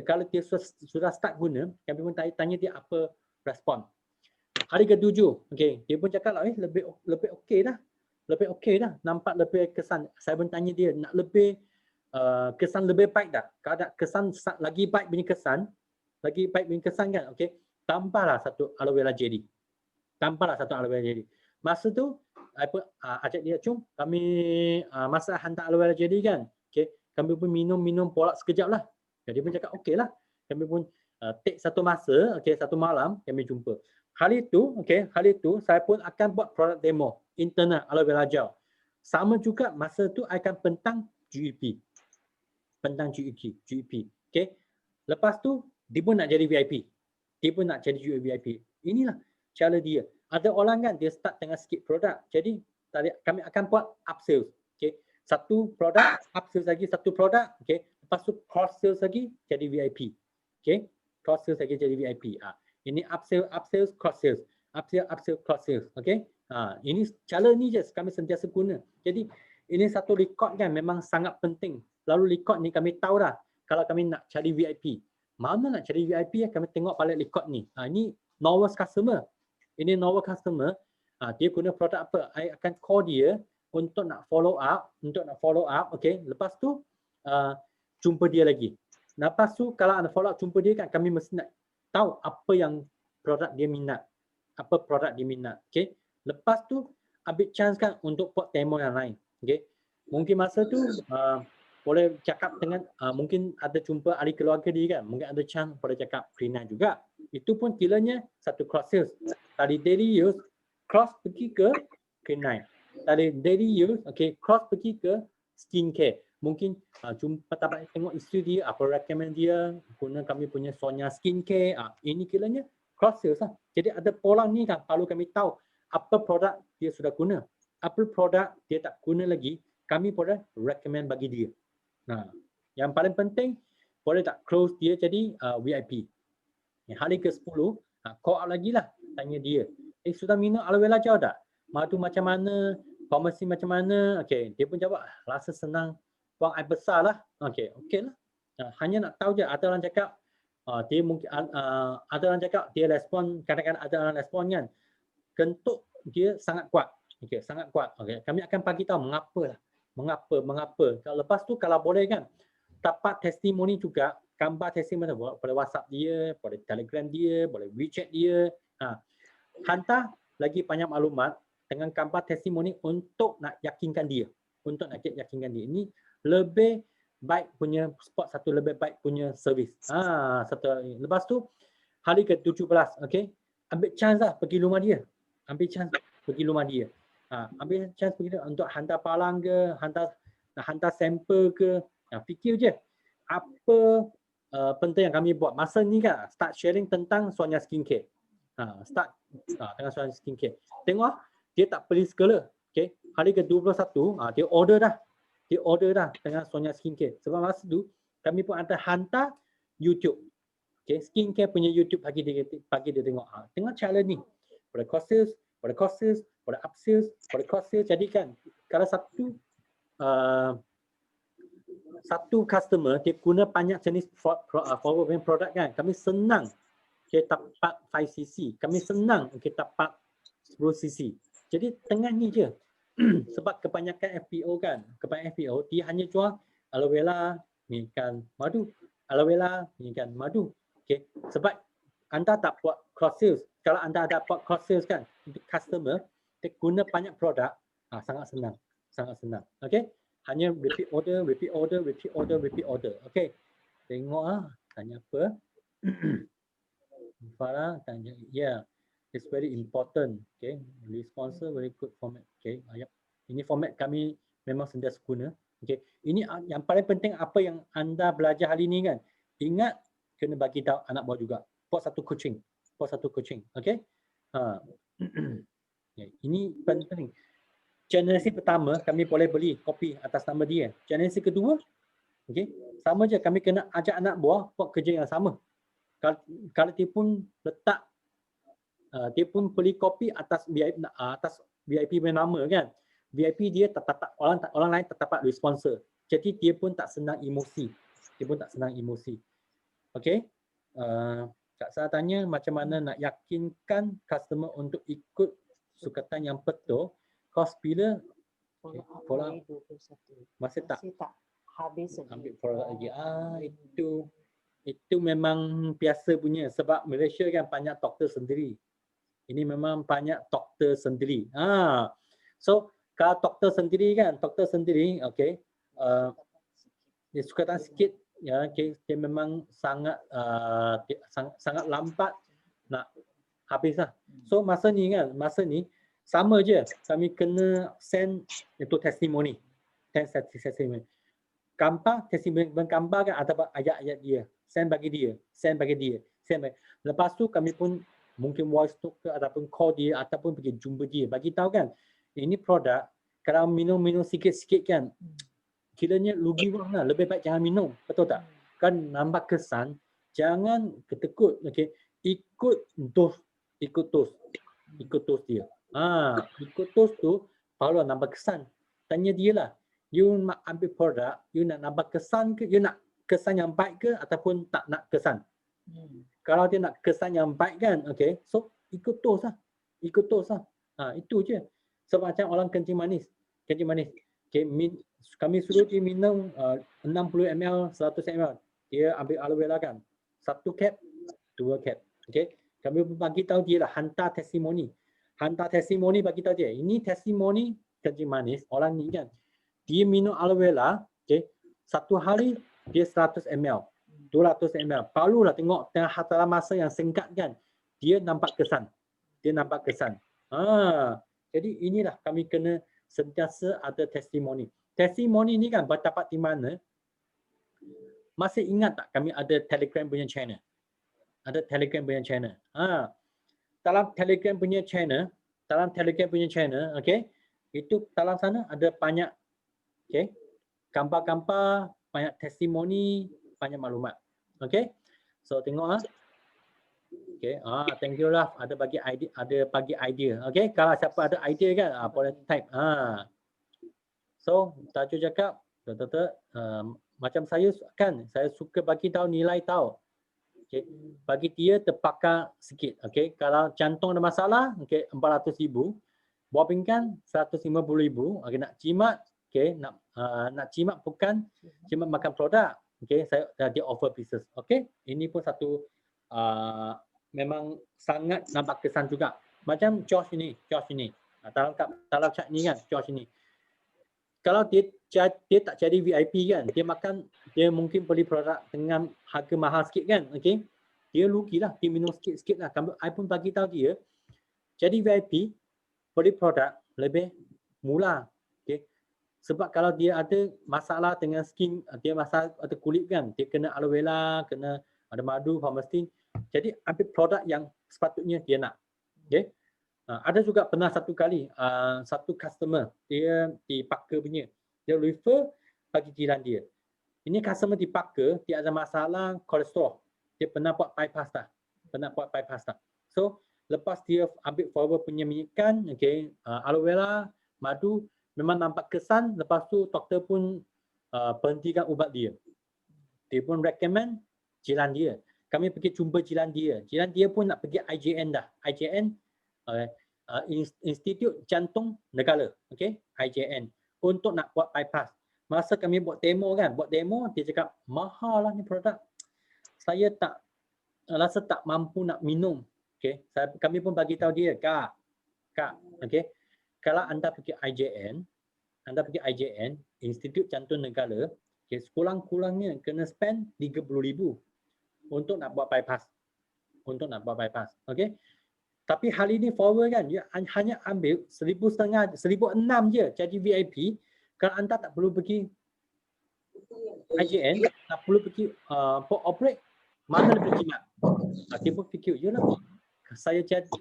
kalau dia sudah start guna, kami pun tanya dia apa respon. Hari ketujuh, okay, dia pun cakap lah, lebih okey dah. Lebih okey dah, nampak lebih kesan. Saya pun tanya dia, nak lebih kesan lebih baik tak? Kalau ada kesan lagi baik punya kesan, kan, okey, tambahlah satu aloe vera jelly. Masa tu, saya pun ajak dia, jom kami masa hantar aloe vera jelly kan, okey, kami pun minum pola sekejap lah. Dia pun cakap okey lah. Kami pun take satu masa, okey, satu malam kami jumpa. Hari tu saya pun akan buat produk demo internal aloe vera gel. Sama juga masa tu I akan pentang GEP. Okey. Lepas tu dia pun nak jadi VIP. VIP. Inilah cara dia. Ada orang kan dia start dengan sikit produk. Jadi kami akan buat upsales. Okey. Satu produk, upsales lagi satu produk, okey. Lepas tu cross sales lagi jadi VIP. Okey. Cross sales lagi jadi VIP. Ini upsales, cross sales. Upsales, cross sales. Okey. Ini cara ni je kami sentiasa guna. Jadi ini satu record kan memang sangat penting. Lalu record ni kami tahu dah kalau kami nak cari VIP. Mana nak cari VIP kami tengok balik record ni. Ini Norwest customer. Dia guna produk apa? I akan call dia untuk nak follow up. Okey. Lepas tu jumpa dia lagi. Lepas tu kalau ada follow up jumpa dia kan kami mesti nak tahu apa yang produk dia minat. Okey. Lepas tu ambil chance kan untuk buat demo yang lain. Okey. Mungkin masa tu boleh cakap dengan mungkin ada jumpa ahli keluarga dia kan, mungkin ada chance boleh cakap K9 juga. Itu pun kiranya satu cross sales. Tadi daily use cross pergi ke K9. Tadi daily use cross pergi ke skincare. Mungkin jumpa dapat tengok isteri dia, apa recommend dia guna kami punya Sonia skincare. Ini kiranya cross sales lah. Jadi ada pola ni kan, kalau kami tahu apa produk dia sudah guna, apa produk dia tak guna lagi, kami boleh recommend bagi dia. Nah, yang paling penting boleh tak close dia jadi VIP. Hari ke-10, call out lagi lah, tanya dia. Sudah minum aloe vera jauh tak? Madu macam mana? Farmasi macam mana? Dia pun jawab, rasa senang, buang air besar lah. Okey lah. Hanya nak tahu je, ada orang cakap, dia mungkin ada orang cakap dia respon, kadang-kadang ada orang respon kan. Kentuk dia sangat kuat. Sangat kuat. Kami akan bagi tahu mengapa lah. Mengapa. Lepas tu kalau boleh kan, dapat testimoni juga, gambar testimoni, boleh WhatsApp dia, boleh Telegram dia, boleh WeChat dia. Hantar lagi banyak maklumat dengan gambar testimoni untuk nak yakinkan dia. Ini lebih baik punya spot, satu lebih baik punya servis. Lepas tu hari ke-17, ambil chance lah pergi rumah dia. Ambil chance pergi untuk hantar palang ke, hantar sampel ke. Fikir je apa penting yang kami buat. Masa ni kan start sharing tentang Sonia skincare. Tengah Sonia skincare. Tengok dia tak beli segala. Hari ke-21 dia order dah dengan Sonia skincare. Sebab masa tu kami pun ada hantar YouTube. Skincare punya YouTube bagi dia tengok. Tengok cara ni. Boleh cross sales, boleh upsales, boleh cross sales. Jadi kan kalau satu customer dia guna banyak jenis produk kan, kami senang kita dapat 5cc, kami senang kita dapat 10cc. Jadi tengah ni je. Sebab kebanyakan FPO kan, dia hanya jual aloe vera, ni kan madu, aloe vera, ni kan madu. Sebab anda tak buat cross sales. Kalau anda ada buat cross sales kan, untuk customer dia guna banyak produk, sangat senang. Hanya repeat order. Tengok tanya apa? Farah tanya, it's very important. List sponsor very good format. Ini format kami memang sentiasa guna. Ini yang paling penting apa yang anda belajar hari ini kan. Ingat kena bagi tahu anak buah juga. Buat satu coaching. Ini penting. Generasi pertama kami boleh beli kopi atas nama dia. Generasi kedua, sama je, kami kena ajak anak buah buat kerja yang sama. Kalau dia pun letak, dia pun beli kopi atas VIP punya nama kan. VIP dia orang lain tak dapat duit sponsor. Jadi dia pun tak senang emosi. Kak Sarah tanya macam mana nak yakinkan customer untuk ikut sukatan yang betul. Kos bila follow masih tak habis ambil produk lagi. Itu memang biasa punya sebab Malaysia kan banyak doktor sendiri. Ini memang banyak doktor sendiri. So kalau doktor sendiri, dia sukatan sikit dia memang sangat lambat nak habis lah. So masa ni sama je, kami kena send itu testimoni. Gambar testimoni, gambar kan ada ayat-ayat dia. Send bagi dia. Lepas tu kami pun mungkin voice note ke ataupun call dia ataupun pergi jumpa dia. Bagi tahu kan, ini produk kalau minum sikit-sikit kan, kiranya rugi wang lah. Lebih baik jangan minum. Betul tak? Kan nambah kesan, jangan ketekut. Ikut dos dia. Ikut dos tu baru nambah kesan. Tanya dia lah, you nak ambil produk, you nak nambah kesan ke, you nak kesan yang baik ke ataupun tak nak kesan. Kalau dia nak kesan yang baik kan, so ikut dos lah. Itu je. Sebab macam orang kencing manis. Kami suruh dia minum 60 ml, 100 ml. Dia ambil aloe vera kan. 1 cap, 2 cap. Kami bagi tahu dia lah, hantar testimoni bagi tahu dia. Ini testimoni kencing manis orang ni kan. Dia minum aloe vera, Satu hari dia 100 ml, 200 ml. Perlulah tengok dalam masa yang singkat kan, dia nampak kesan. Dia nampak kesan. Jadi inilah kami kena sentiasa ada testimoni. Testimoni ni kan berdapat di mana? Masih ingat tak kami ada Telegram punya channel? Ada Telegram punya channel. Dalam Telegram punya channel, okey, itu dalam sana ada banyak, okey, gambar-gambar, banyak testimoni, banyak maklumat. Okey. So tengok okey, thank you lah, ada bagi idea, okey. Kalau siapa ada idea kan, boleh type. So tajuk cakap macam saya kan, saya suka bagi tahu nilai tahu. Okey, bagi dia terpakar sikit. Okey, kalau jantung ada masalah, okey, 400,000. Buah pinggan 150,000. Okey, nak jimat, okey, nak jimat bukan jimat makan produk. Okey, saya dia offer pieces. Okey, ini pun satu memang sangat nampak kesan juga. Macam Josh ini. Dalam chat ni kan, Josh ini. Kalau dia tak jadi VIP kan, dia mungkin beli produk dengan harga mahal sikit kan, okey. Dia rugilah, dia minum sikit-sikit lah. I pun bagi tahu dia, jadi VIP, beli produk lebih murah, okey. Sebab kalau dia ada masalah dengan skin, dia masalah ada kulit kan, dia kena aloe vera, kena ada madu, farmastin. Jadi ambil produk yang sepatutnya dia nak, okey. Ada juga pernah satu kali satu customer dia di Parker punya, dia refer bagi jiran dia. Ini customer di Parker, dia ada masalah kolesterol, dia pernah buat bypass tak. So lepas dia ambil forward punya minyakan, okey, aloe vera, madu, memang nampak kesan. Lepas tu doktor pun berhentikan ubat dia. Dia pun recommend jiran dia. Kami pergi jumpa jiran dia pun nak pergi IJN dah. IJN Institut Jantung Negara, okey, IJN, untuk nak buat bypass. Masa kami buat demo, dia cakap mahal lah ni produk. Saya tak rasa tak mampu nak minum. Okey, kami pun bagi tahu dia, Kak, okey, kalau anda pergi IJN, Institut Jantung Negara, okey, sekurang-kurangnya kena spend 30,000 untuk nak buat bypass. Okey. Tapi hari ini forward kan, dia hanya ambil 1,500, 1,600 je jadi VIP. Kalau anda tak perlu pergi IJN, tak perlu pergi operate, mana lebih jimat? Dia pun fikir, yelah,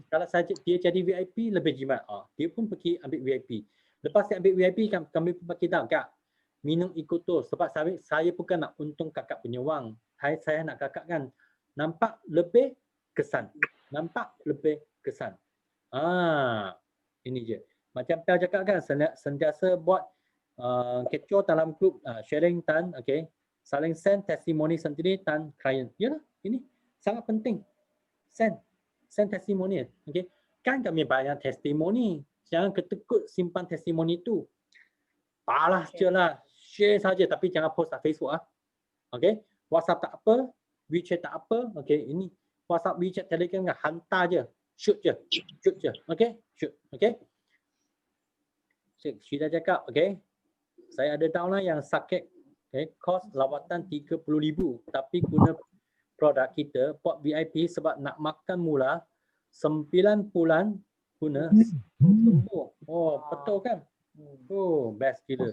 kalau dia jadi VIP lebih jimat. Dia pun pergi ambil VIP. Lepas dia ambil VIP, kami pun bagi tahu, Kak, minum Ecotos. Sebab saya bukan nak untung kakak punya wang. Saya nak kakak kan nampak lebih kesan. Ini je. Macam Pel cakap kan, sentiasa buat kecoh dalam grup, sharing tan, okey, saling send testimoni sendiri tan klien. Yalah, ini sangat penting. Send testimoni, okey. Kan kami banyak testimoni, jangan ketekut simpan testimoni tu. Balas je lah, share saja, tapi jangan post kat Facebook . Okey, WhatsApp tak apa, WeChat tak apa, okey, ini WhatsApp, WeChat, Telegram kan hantar je. Shoot je. Okey, shoot. Okey. Syida cakap, okey. Saya ada downline yang sakit, okey, kos lawatan 30,000, tapi guna produk kita buat VIP sebab nak makan mula 9 bulan guna sembuh. Betul kan? Best gila.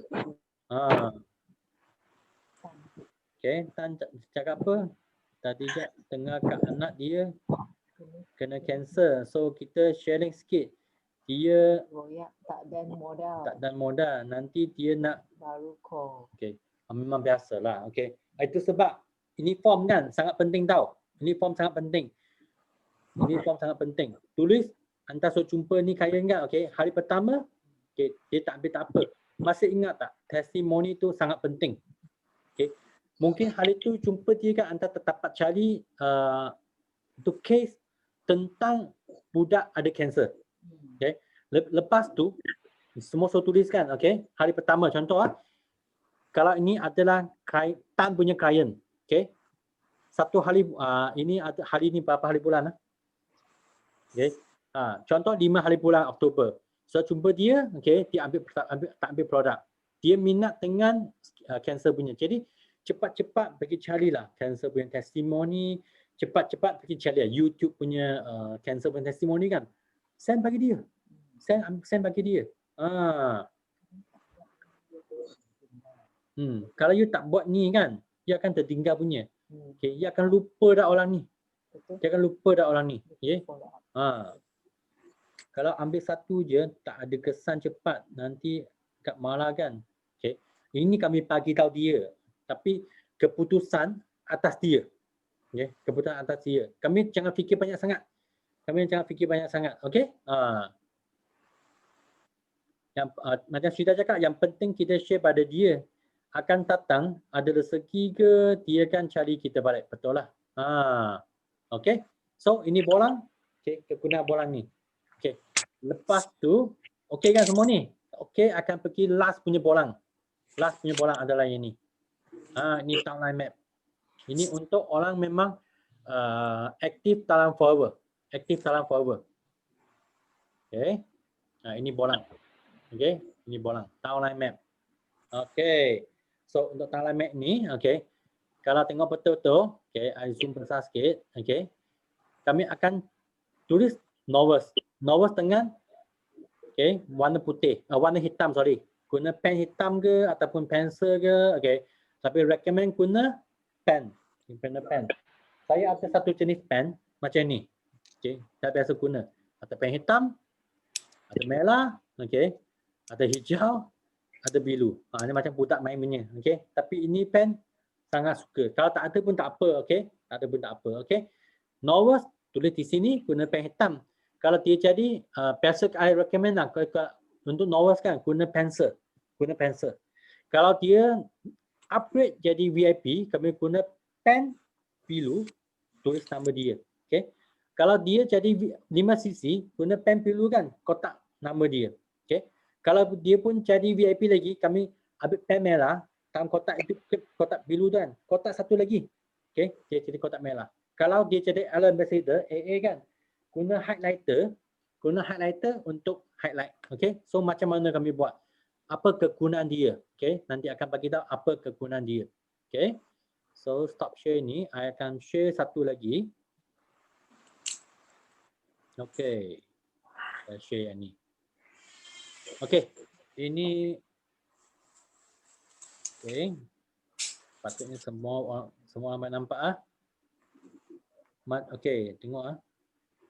Okey, Tan cakap apa? Tadi dengar kat anak dia kena kanser. So kita sharing sikit. Dia royak tak dan modal. Nanti dia nak baru call. Okey. Memang biasalah. Okey. Itu sebab ini form kan sangat penting tau. Ini form sangat penting. Tulis hantar suruh jumpa ni klien kan. Okey. Hari pertama, okey, dia tak ambil tak apa. Masih ingat tak? Testimoni tu sangat penting. Okey. Mungkin hari tu jumpa dia kan, anda dapat cari tu case tentang budak ada kanser. Okay. Lepas tu semua saya tuliskan, okay. Hari pertama contoh kalau ini adalah Tan punya klien, okay. Satu hari ini ada hari ini berapa hari bulan okay. Contoh 5 hari bulan Oktober. Saya jumpa dia, okay, dia tak ambil produk. dia minat dengan kanser punya. Jadi cepat-cepat pergi carilah kanser punya testimoni, cepat-cepat pergi cari YouTube punya kanser punya testimoni kan. Send bagi dia. Send bagi dia. Kalau you tak buat ni kan, dia akan tertinggal punya. Okay, dia akan lupa dah orang ni. Dia akan lupa dah orang ni. Okay. Kalau ambil satu je, tak ada kesan cepat, nanti kat marah kan. Okay. Ini kami bagi tahu dia. Tapi keputusan atas dia. Okay. Keputusan atas dia. Kami jangan fikir banyak sangat. Okay. Macam Syida cakap, yang penting kita share pada dia. Akan datang, ada rezeki ke, dia akan cari kita balik. Betul lah. Okay. So, ini bolang. Okay, kegunaan bolang ni. Okay. Lepas tu, okay kan semua ni? Okay, akan pergi last punya bolang. Last punya bolang adalah ini. Ini timeline map. Ini untuk orang memang aktif dalam forever. Aktif dalam forever. Okay. Ini bolang. Okay. Ini bolang. Timeline map. Okay. So, untuk timeline map ni, okay. Kalau tengok betul-betul, okay, I zoom besar sikit, okay. Kami akan tulis novels. Novels dengan okay, warna putih, warna hitam, sorry. Guna pen hitam ke ataupun pensel ke, okay. Tapi recommend guna pen. Guna pen. Saya ada satu jenis pen macam ni. Okay. Saya biasa guna. Ada pen hitam, ada merah, okay. Ada hijau, ada biru. Ini macam budak main punya, okay. Tapi ini pen sangat suka. Kalau tak ada pun tak apa, okay. Tak ada pun tak apa, okay. Novels tulis di sini guna pen hitam. Kalau dia jadi biasa I recommend lah untuk novels kan guna pensel. Guna pensel. Kalau dia upgrade jadi VIP, kami guna pen biru tulis nama dia. Okay. Kalau dia jadi 5cc, guna pen biru kan kotak nama dia. Okay. Kalau dia pun jadi VIP lagi, kami ambil pen merah dalam kotak itu, kotak biru kan. Kotak satu lagi. Okay. Dia jadi kotak merah. Kalau dia jadi Alan Ambassador, AA kan, guna highlighter untuk highlight. Okay, so macam mana kami buat? Apa kegunaan dia? Okay, nanti akan bagi tahu apa kegunaan dia. Okay, so stop share ni, I akan share satu lagi. Okay, saya share yang ni. Okay, ini, okay, patutnya semua orang nampak . Okay, tengok .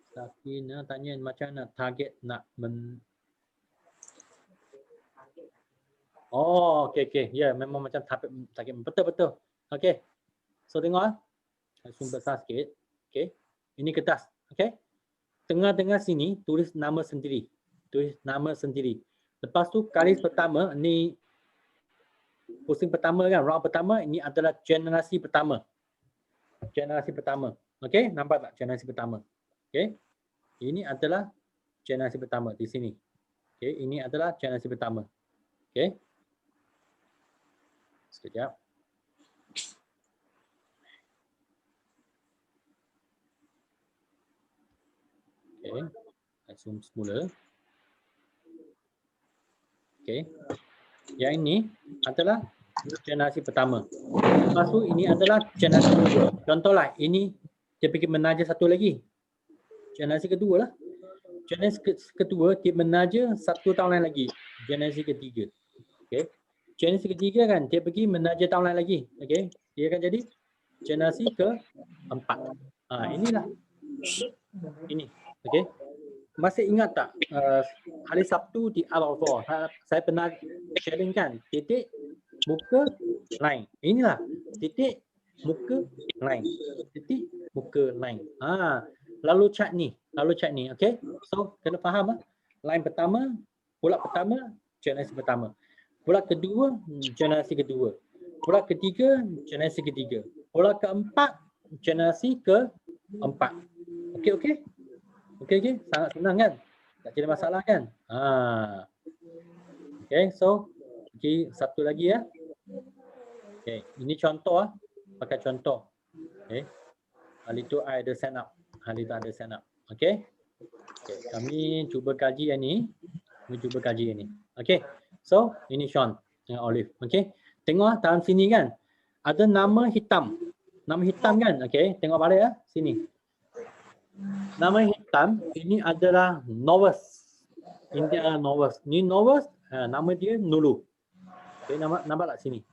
Sakina tanya macam mana target nak Oh, okay. Ya, memang macam target. Betul. Okay. So tengok zoom besar sikit. Okay. Ini kertas. Okay. Tengah-tengah sini tulis nama sendiri. Lepas tu garis pertama ni pusing pertama kan, round pertama ini adalah generasi pertama. Okay, nampak tak generasi pertama? Okay. Ini adalah generasi pertama di sini. Okay, ini adalah generasi pertama. Okay. Sekejap. Okay. Zoom semula. Okay. Yang ini adalah generasi pertama. Lepas tu ini adalah generasi kedua. Contohlah, ini dia pergi menaja satu lagi. Generasi kedua lah. Generasi kedua dia menaja satu tahun lain lagi. Generasi ketiga. Okay. Generasi ketiga kan dia pergi menaja tahun lain lagi. Okay. Dia akan jadi generasi keempat. Inilah. Ini. Okay. Masih ingat tak hari Sabtu di Al-Awfar saya pernah sharing kan titik muka line. Inilah titik muka line. Titik muka line. Lalu cat ni, okay? So kena faham line pertama, bulat pertama, generasi pertama. Bulat kedua, generasi kedua. Bulat ketiga, generasi ketiga. Bulat keempat, generasi keempat. Okay. Sangat senang kan? Tak ada masalah kan? Okay, so satu lagi ya. Okay, ini contoh pakai contoh. Okay. Hari tu I ada sign up. Okay. Kami cuba kaji yang ni. Okay. So, ini Sean. dengan olive. Okey. Tengok dalam sini kan. Ada nama hitam. Nama hitam kan? Okey, tengok balik ya. Sini. Nama hitam ini adalah Novus. Ini adalah Novus. Ini Novus, nama dia Nulu. Okey, nampak tak sini?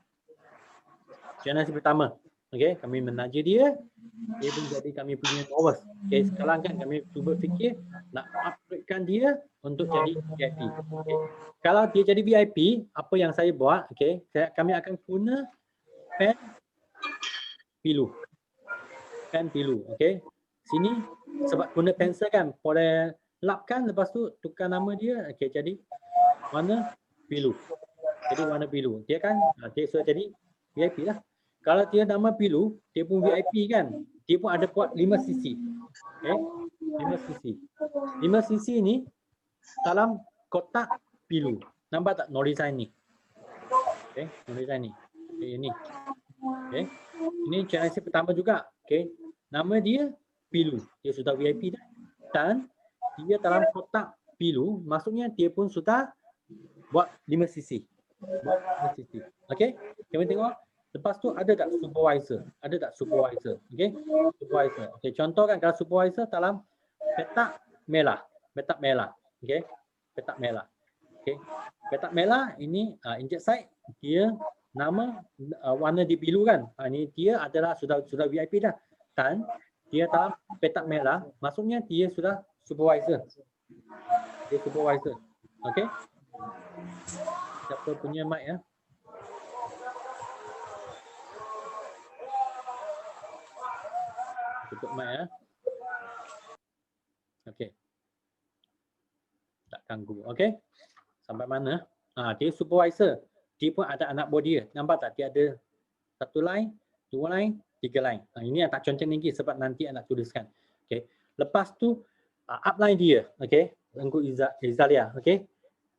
Generasi pertama. Okey, kami menaja dia. Dia pun jadi kami punya Novus. Okey, sekarang kan kami cuba fikir nak upgradekan dia untuk jadi VIP. Okay. Kalau dia jadi VIP, apa yang saya buat? Okey, kami akan guna pen pilu. Pen pilu. Okey. Sini sebab guna pensel kan, boleh lapkan lepas tu tukar nama dia. Okey, jadi warna pilu. Jadi warna pilu. Dia kan dia sudah jadi VIP lah. Kalau dia nama pilu, dia pun VIP kan. Dia pun ada buat 5 sisi. Okey. 5 sisi. 5 sisi ni dalam kotak pilu. Nampak tak nolisan ni? Okey, nolisan ni. Okey, ini. Okey. Ini generasi pertama juga. Okey. Nama dia pilu. Dia sudah VIP dah. Dan dia dalam kotak pilu, maksudnya dia pun sudah buat 5 sisi. Buat 5 sisi. Okey. Kita tengok. Lepas tu ada tak supervisor? Ada tak supervisor? Okey. Supervisor. Okey, contoh kan kalau supervisor dalam petak merah. Petak merah. Okey. Petak merah. Okey. Petak merah ini inject site dia nama warna di biru kan. Ini dia adalah sudah VIP dah. Dan dia dalam petak merah, maksudnya dia sudah supervisor. Dia supervisor. Okey. Siapa punya mic ya? Tutup mic ya. Okey. Tak ganggu. Okey. Sampai mana? Dia supervisor. Dia pun ada anak buah dia. Nampak tak? Dia ada 1 line, 2 line, 3 line. Ini yang tak contoh lagi sebab nanti nak tuliskan. Okey. Lepas tu upline dia. Okey. Tengku Izalia. Okey.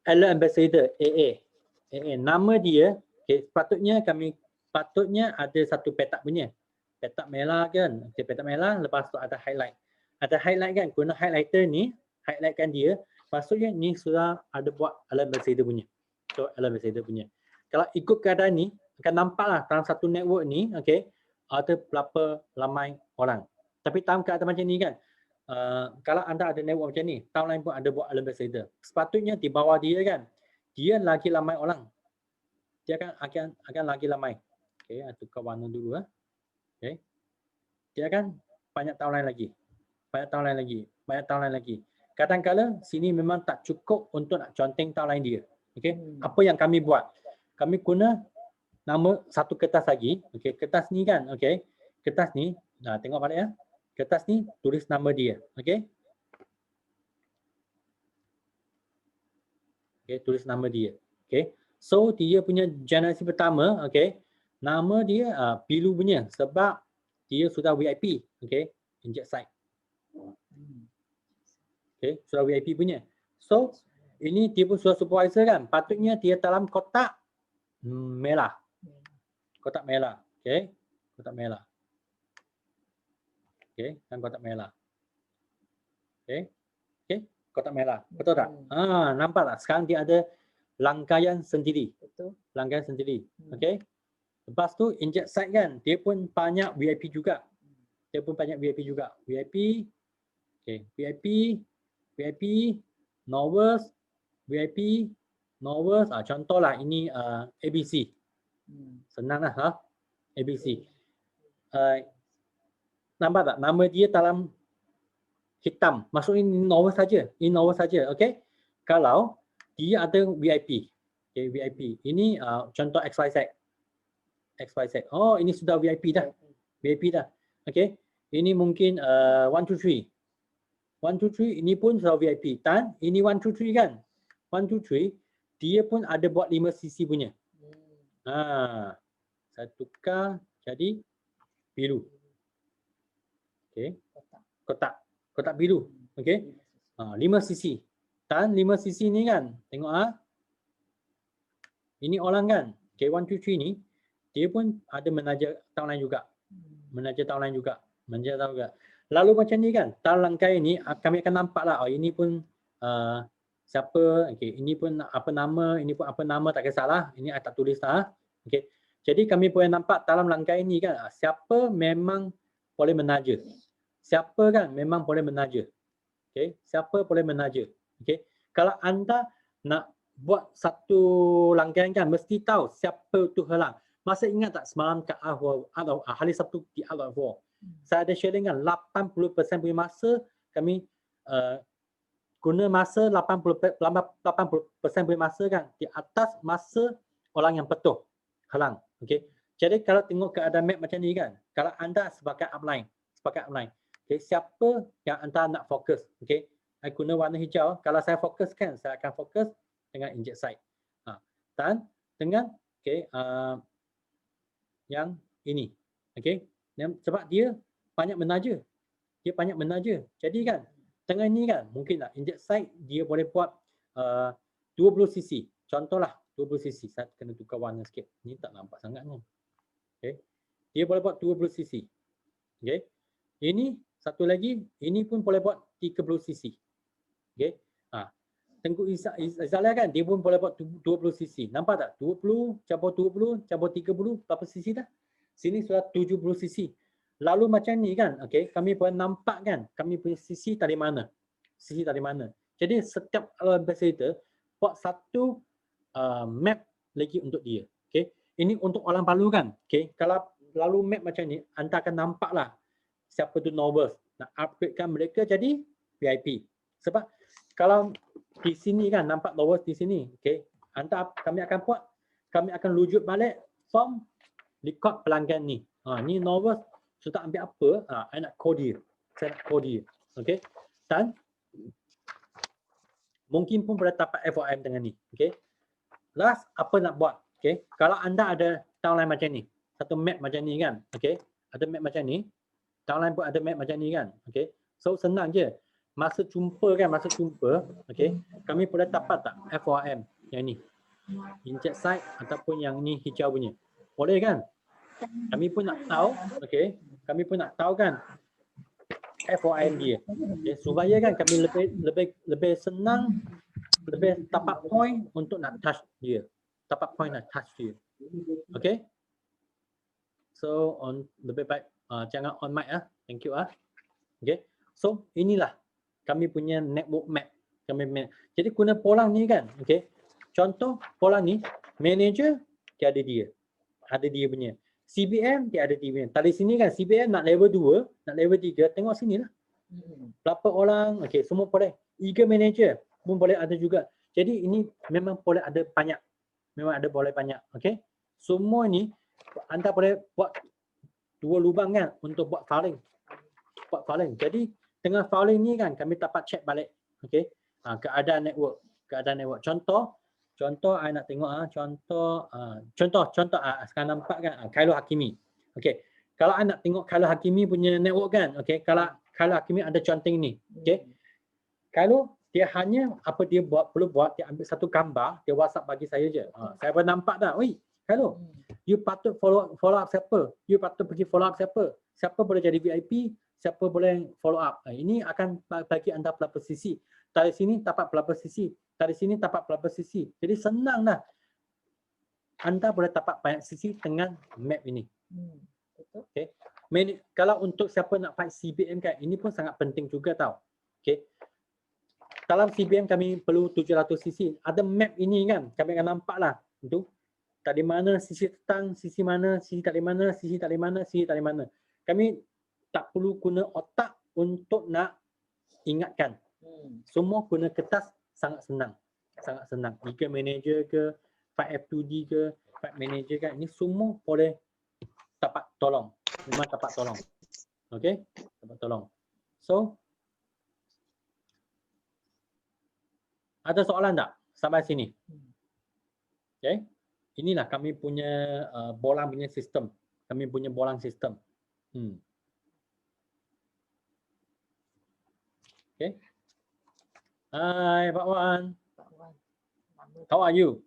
Ella Ambassador AA. AA. Nama dia. Okey. Patutnya ada satu petak punya. Petak merah kan. Okey, petak merah. Lepas tu ada highlight. Ada highlight kan. Guna highlighter ni. Highlightkan dia. Maksudnya ni sudah ada buat Ella Ambassador punya. So Ella Ambassador punya. Kalau ikut keadaan ni, akan nampaklah dalam satu network ni, okey, ada berapa ramai orang. Tapi dalam keadaan macam ni kan, kalau anda ada network macam ni, tahun lain pun ada buat ambassador. Sepatutnya di bawah dia kan, dia lagi ramai orang. Dia akan lagi ramai. Okey, tukar warna dulu Okey. Dia akan banyak tahun lain lagi. Banyak tahun lain lagi. Banyak tahun lain lagi. Kadang-kadang sini memang tak cukup untuk nak conteng tahun lain dia. Okey. Apa yang kami buat? Kami guna nama satu kertas lagi. Okey, kertas ni kan, okey. Kertas ni, tengok balik ya. Kertas ni tulis nama dia, okey. Okey, tulis nama dia. Okey. So dia punya generasi pertama, okey. Nama dia pilu punya sebab dia sudah VIP, okey. Inject site. Okey, sudah VIP punya. So ini dia pun sudah supervisor kan. Patutnya dia dalam kotak merah. Kotak merah. Okey. Kotak merah. Okey, dan kotak merah. Okey. Okey, kotak merah. Betul tak? Nampak tak? Sekarang dia ada rangkaian sendiri. Betul. Rangkaian sendiri. Okey. Lepas tu inject site kan, dia pun banyak VIP juga. Dia pun banyak VIP juga. VIP. Okey, VIP, VIP, Novus, VIP, Novus. Contohlah ini ABC. Senanglah ABC. Nampak tak? Nama dia dalam hitam. Maksudnya ini Novus saja. Ini Novus saja. Okey. Kalau dia ada VIP. Okey, VIP. Ini contoh XYZ. XYZ. Oh, ini sudah VIP dah. VIP dah. Okey. Ini mungkin 1 2 3. 1 2 3 ini pun sudah VIP. Dan ini 1 2 3 kan. 1 2 3 dia pun ada buat 5 sisi punya. Saya tukar jadi biru. Okey. Kotak biru. Okey. 5 sisi. Dan 5 sisi ni kan, tengok ini orang kan. Okey, 1 2 3 ni dia pun ada menaja tahun lain juga. Menaja tahun lain juga. Menaja tahun juga. Lalu macam ni kan, dalam rangkaian ni kami akan nampaklah ini pun Siapa, okey, ini pun apa nama, ini pun apa nama, tak kisahlah. Ini I tak tulis dah. Okey. Jadi kami boleh nampak dalam langkah ini kan, siapa memang boleh menaja. Siapa kan memang boleh menaja. Okey, siapa boleh menaja. Okey. Kalau anda nak buat satu rangkaian kan, mesti tahu siapa tu helang. Masa ingat tak semalam kat hari Sabtu di Al-War, saya ada sharing kan 80% punya masa kami guna masa 80% punya masa kan di atas masa orang yang petuh halang. Okey. Jadi kalau tengok keadaan map macam ni kan, kalau anda sebagai upline, okey, siapa yang anda nak fokus, okey, saya guna warna hijau. Kalau saya fokus kan, saya akan fokus dengan inject site. Dan dengan okey, yang ini. Okey. Sebab dia banyak menaja. Dia banyak menaja. Jadi kan tengah ni kan mungkin tak inject site dia boleh buat 20 cc. Contohlah 20 cc. Saya kena tukar warna sikit. Ni tak nampak sangat ni. Okey. Dia boleh buat 20 cc. Okey. Ini satu lagi, ini pun boleh buat 30 cc. Okey. Tengku Izalia kan dia pun boleh buat 20 cc. Nampak tak? 20 campur 20 campur 30 berapa cc dah? Sini sudah 70 cc. Lalu macam ni kan, okey, kami boleh nampak kan kami punya cc tadi mana. Cc tadi mana. Jadi setiap ambassador buat satu map lagi untuk dia. Okey. Ini untuk orang baru kan. Okey. Kalau lalu map macam ni, anda akan nampaklah siapa tu novice. Nak upgradekan mereka jadi VIP. Sebab kalau di sini kan nampak novice di sini. Okey. Kami akan rujuk balik form record pelanggan ni. Ni novice sudah ambil apa? I nak code dia. Saya nak code dia. Okey. Dan mungkin pun boleh dapat FOM dengan ni. Okey. Last, apa nak buat? Okey. Kalau anda ada downline macam ni, satu map macam ni kan. Okey. Ada map macam ni. Downline pun ada map macam ni kan. Okey. So senang je. Masa jumpa, okey, kami boleh dapat tak FOM yang ni? Inject site ataupun yang ni hijau punya. Boleh kan? Kami pun nak tahu, okey. Kami pun nak tahu kan FOM dia. Okay, supaya kan kami lebih senang, lebih dapat point untuk nak touch dia. Dapat point nak touch dia. Okay. So lebih baik jangan on mic Thank you Okay. So inilah kami punya network map. Jadi guna polang ni kan. Okay. Contoh polang ni manager dia ada dia. Ada dia punya. CBM dia ada dia punya. Tadi sini kan CBM nak level 2, nak level 3, tengok sini lah. Berapa orang, okey, semua boleh. Eager manager pun boleh ada juga. Jadi ini memang boleh ada banyak. Boleh banyak, okey. Semua ni anda boleh buat 2 lubang kan untuk buat filing. Jadi dengan filing ni kan kami dapat check balik, okey. Keadaan network. Contoh I nak tengok contoh sekarang nampak kan Khairul Hakimi. Okey. Kalau I nak tengok Khairul Hakimi punya network kan, okey, kalau Khairul Hakimi ada counting ni. Okey. Kalau dia hanya apa dia perlu buat, dia ambil satu gambar, dia WhatsApp bagi saya je. Saya pun nampak dah. Oi, Khairul, you patut follow up siapa? You patut pergi follow up siapa? Siapa boleh jadi VIP? Siapa boleh follow up? Ini akan bagi anda berapa sisi. Dari sini dapat berapa sisi. Dari sini dapat berapa sisi. Jadi senang lah. Anda boleh dapat banyak sisi dengan map ini. Okay. Kalau untuk siapa nak fight CBM kan, ini pun sangat penting juga tau. Okay. Dalam CBM kami perlu 700 sisi. Ada map ini kan, kami akan nampak lah. Itu tadi mana sisi tetang, sisi mana, sisi tadi mana, sisi tadi mana, sisi tadi mana. Kami tak perlu guna otak untuk nak ingatkan. Semua guna kertas sangat senang. Sangat senang. Eager manager ke, fight F2D ke, fight manager kan, ini semua boleh dapat tolong. Memang dapat tolong. Okey? Dapat tolong. So, ada soalan tak sampai sini? Okey. Inilah kami punya bolang punya sistem. Kami punya bolang sistem. Okey. Hai Pak Wan. How are you?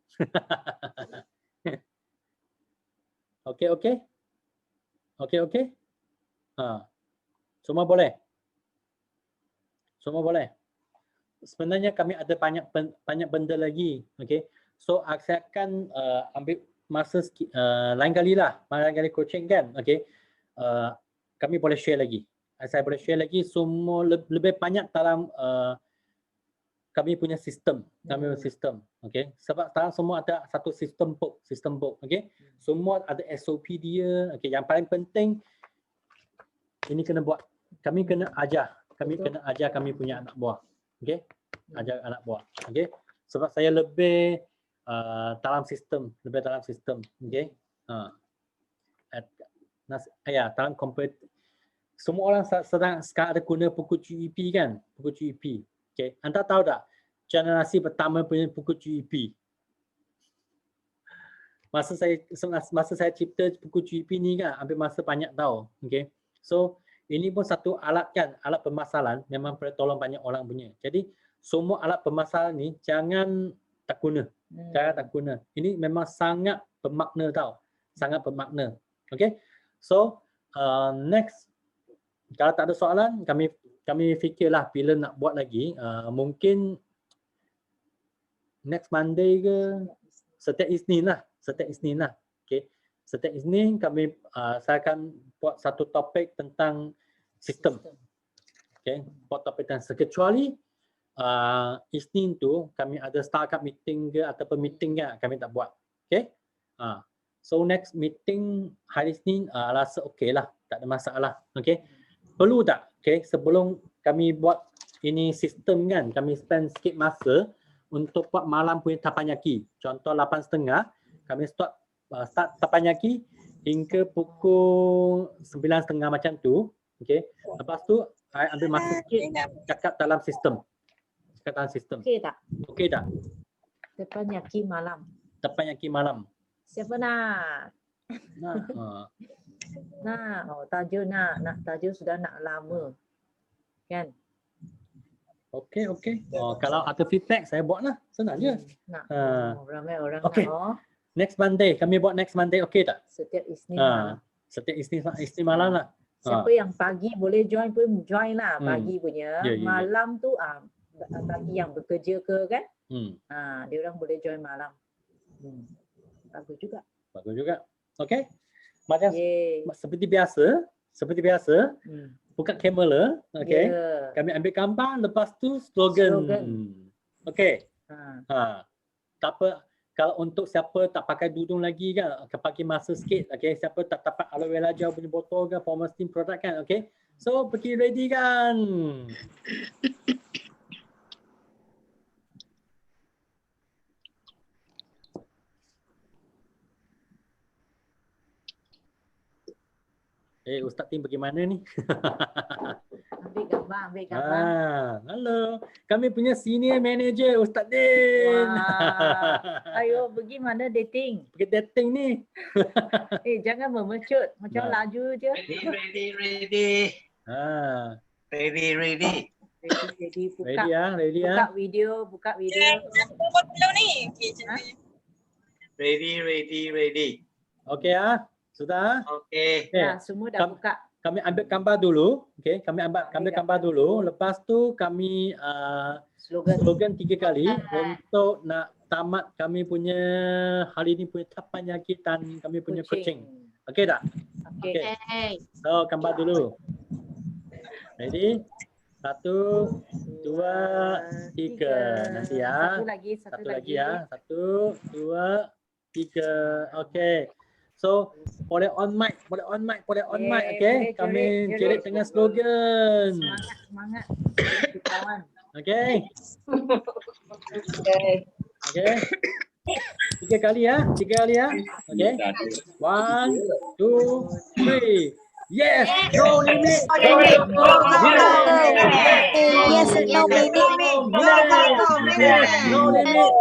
Okay. Semua boleh? Semua boleh? sebenarnya kami ada banyak benda lagi. Okay. So saya akan ambil masa sikit, lain kali coaching kan. Okay. Kami boleh share lagi. Saya boleh share lagi semua lebih banyak dalam kami punya sistem. Okay. Sebab sekarang semua ada satu sistem book. Okay. Semua ada SOP dia. Okay. Yang paling penting ini kena buat. Kami kena ajar. Kami punya anak buah. Okay. Ajar anak buah. Okay. Sebab saya lebih dalam sistem. Okay. Dalam semua orang sekarang ada guna buku GEP kan? Buku GEP. Okay. Anda tahu tak generasi pertama punya buku GEP? Masa saya cipta buku GEP ni kan, ambil masa banyak tahu. Okay. So ini pun satu alat kan, alat pemasalan memang boleh tolong banyak orang punya. Jadi semua alat pemasalan ni jangan tak guna. Ini memang sangat bermakna tau. Sangat bermakna. Okay. So next, kalau tak ada soalan, kami fikirlah bila nak buat lagi. Mungkin next Monday ke setiap Isnin lah. Okay. Setiap Isnin saya akan buat satu topik tentang sistem. Okay. Buat topik tentang kecuali Isnin tu kami ada startup meeting ke ataupun meeting ke, kami tak buat. Okay. So next meeting hari Isnin rasa okey lah. Tak ada masalah. Okay. Perlu tak? Okay. Sebelum kami buat ini sistem kan, kami spend sikit masa untuk buat malam punya tapanyaki. Contoh 8.30 kami start tapanyaki hingga pukul 9.30 macam tu. Okay. Lepas tu saya ambil masa sikit cakap dalam sistem. Okey tak? Okey tak? Tapanyaki malam. Siapa nak? Nak. Oh, tajuk nak. Tajuk sudah nak lama. Kan? Okey. Kalau ada feedback saya buatlah. Senang je. Nak. Ramai orang okay. nak. Next Monday. Kami buat next Monday. Okey tak? Setiap Isnin malam. Setiap Isnin malam lah. Siapa yang pagi boleh join pun join lah. Pagi punya. Malam tu bagi yang bekerja ke kan. Dia orang boleh join malam. Bagus juga. Okey. Macam seperti biasa. Buka kamera. Okey. Kami ambil gambar, lepas tu slogan. Okey. Tak apa, kalau untuk siapa tak pakai tudung lagi kan, pakai masa sikit. Okey, siapa tak dapat aloe vera gel punya botol kan, Formal Steam product kan. Okey. So pergi ready kan. Ustaz Tim bagaimana ni? Ambil gambar. Halo. Kami punya senior manager Ustaz Din. Ayo pergi mana dating? Pergi dating ni. Jangan memecut. Macam laju je. Ready. Ready. Buka video. Ready. Okey sudah? Okey. Semua dah buka. Kami ambil gambar dulu. Okey, kami ambil gambar dulu. Lepas tu kami slogan 3 kali untuk nak tamat kami punya hari ni punya tapanyaki dan kami punya coaching. Okey tak? Okey. So gambar dulu. Ready? 1, 2, 3. Nanti ya. Satu lagi ya. 1, 2, 3. Okey. So boleh on mic, okey. Kami jerit dengan slogan. Semangat kawan. Okey. Okey. 3 kali ya. Okey. 1, 2, 3. Yes, no limit. Yes, no limit.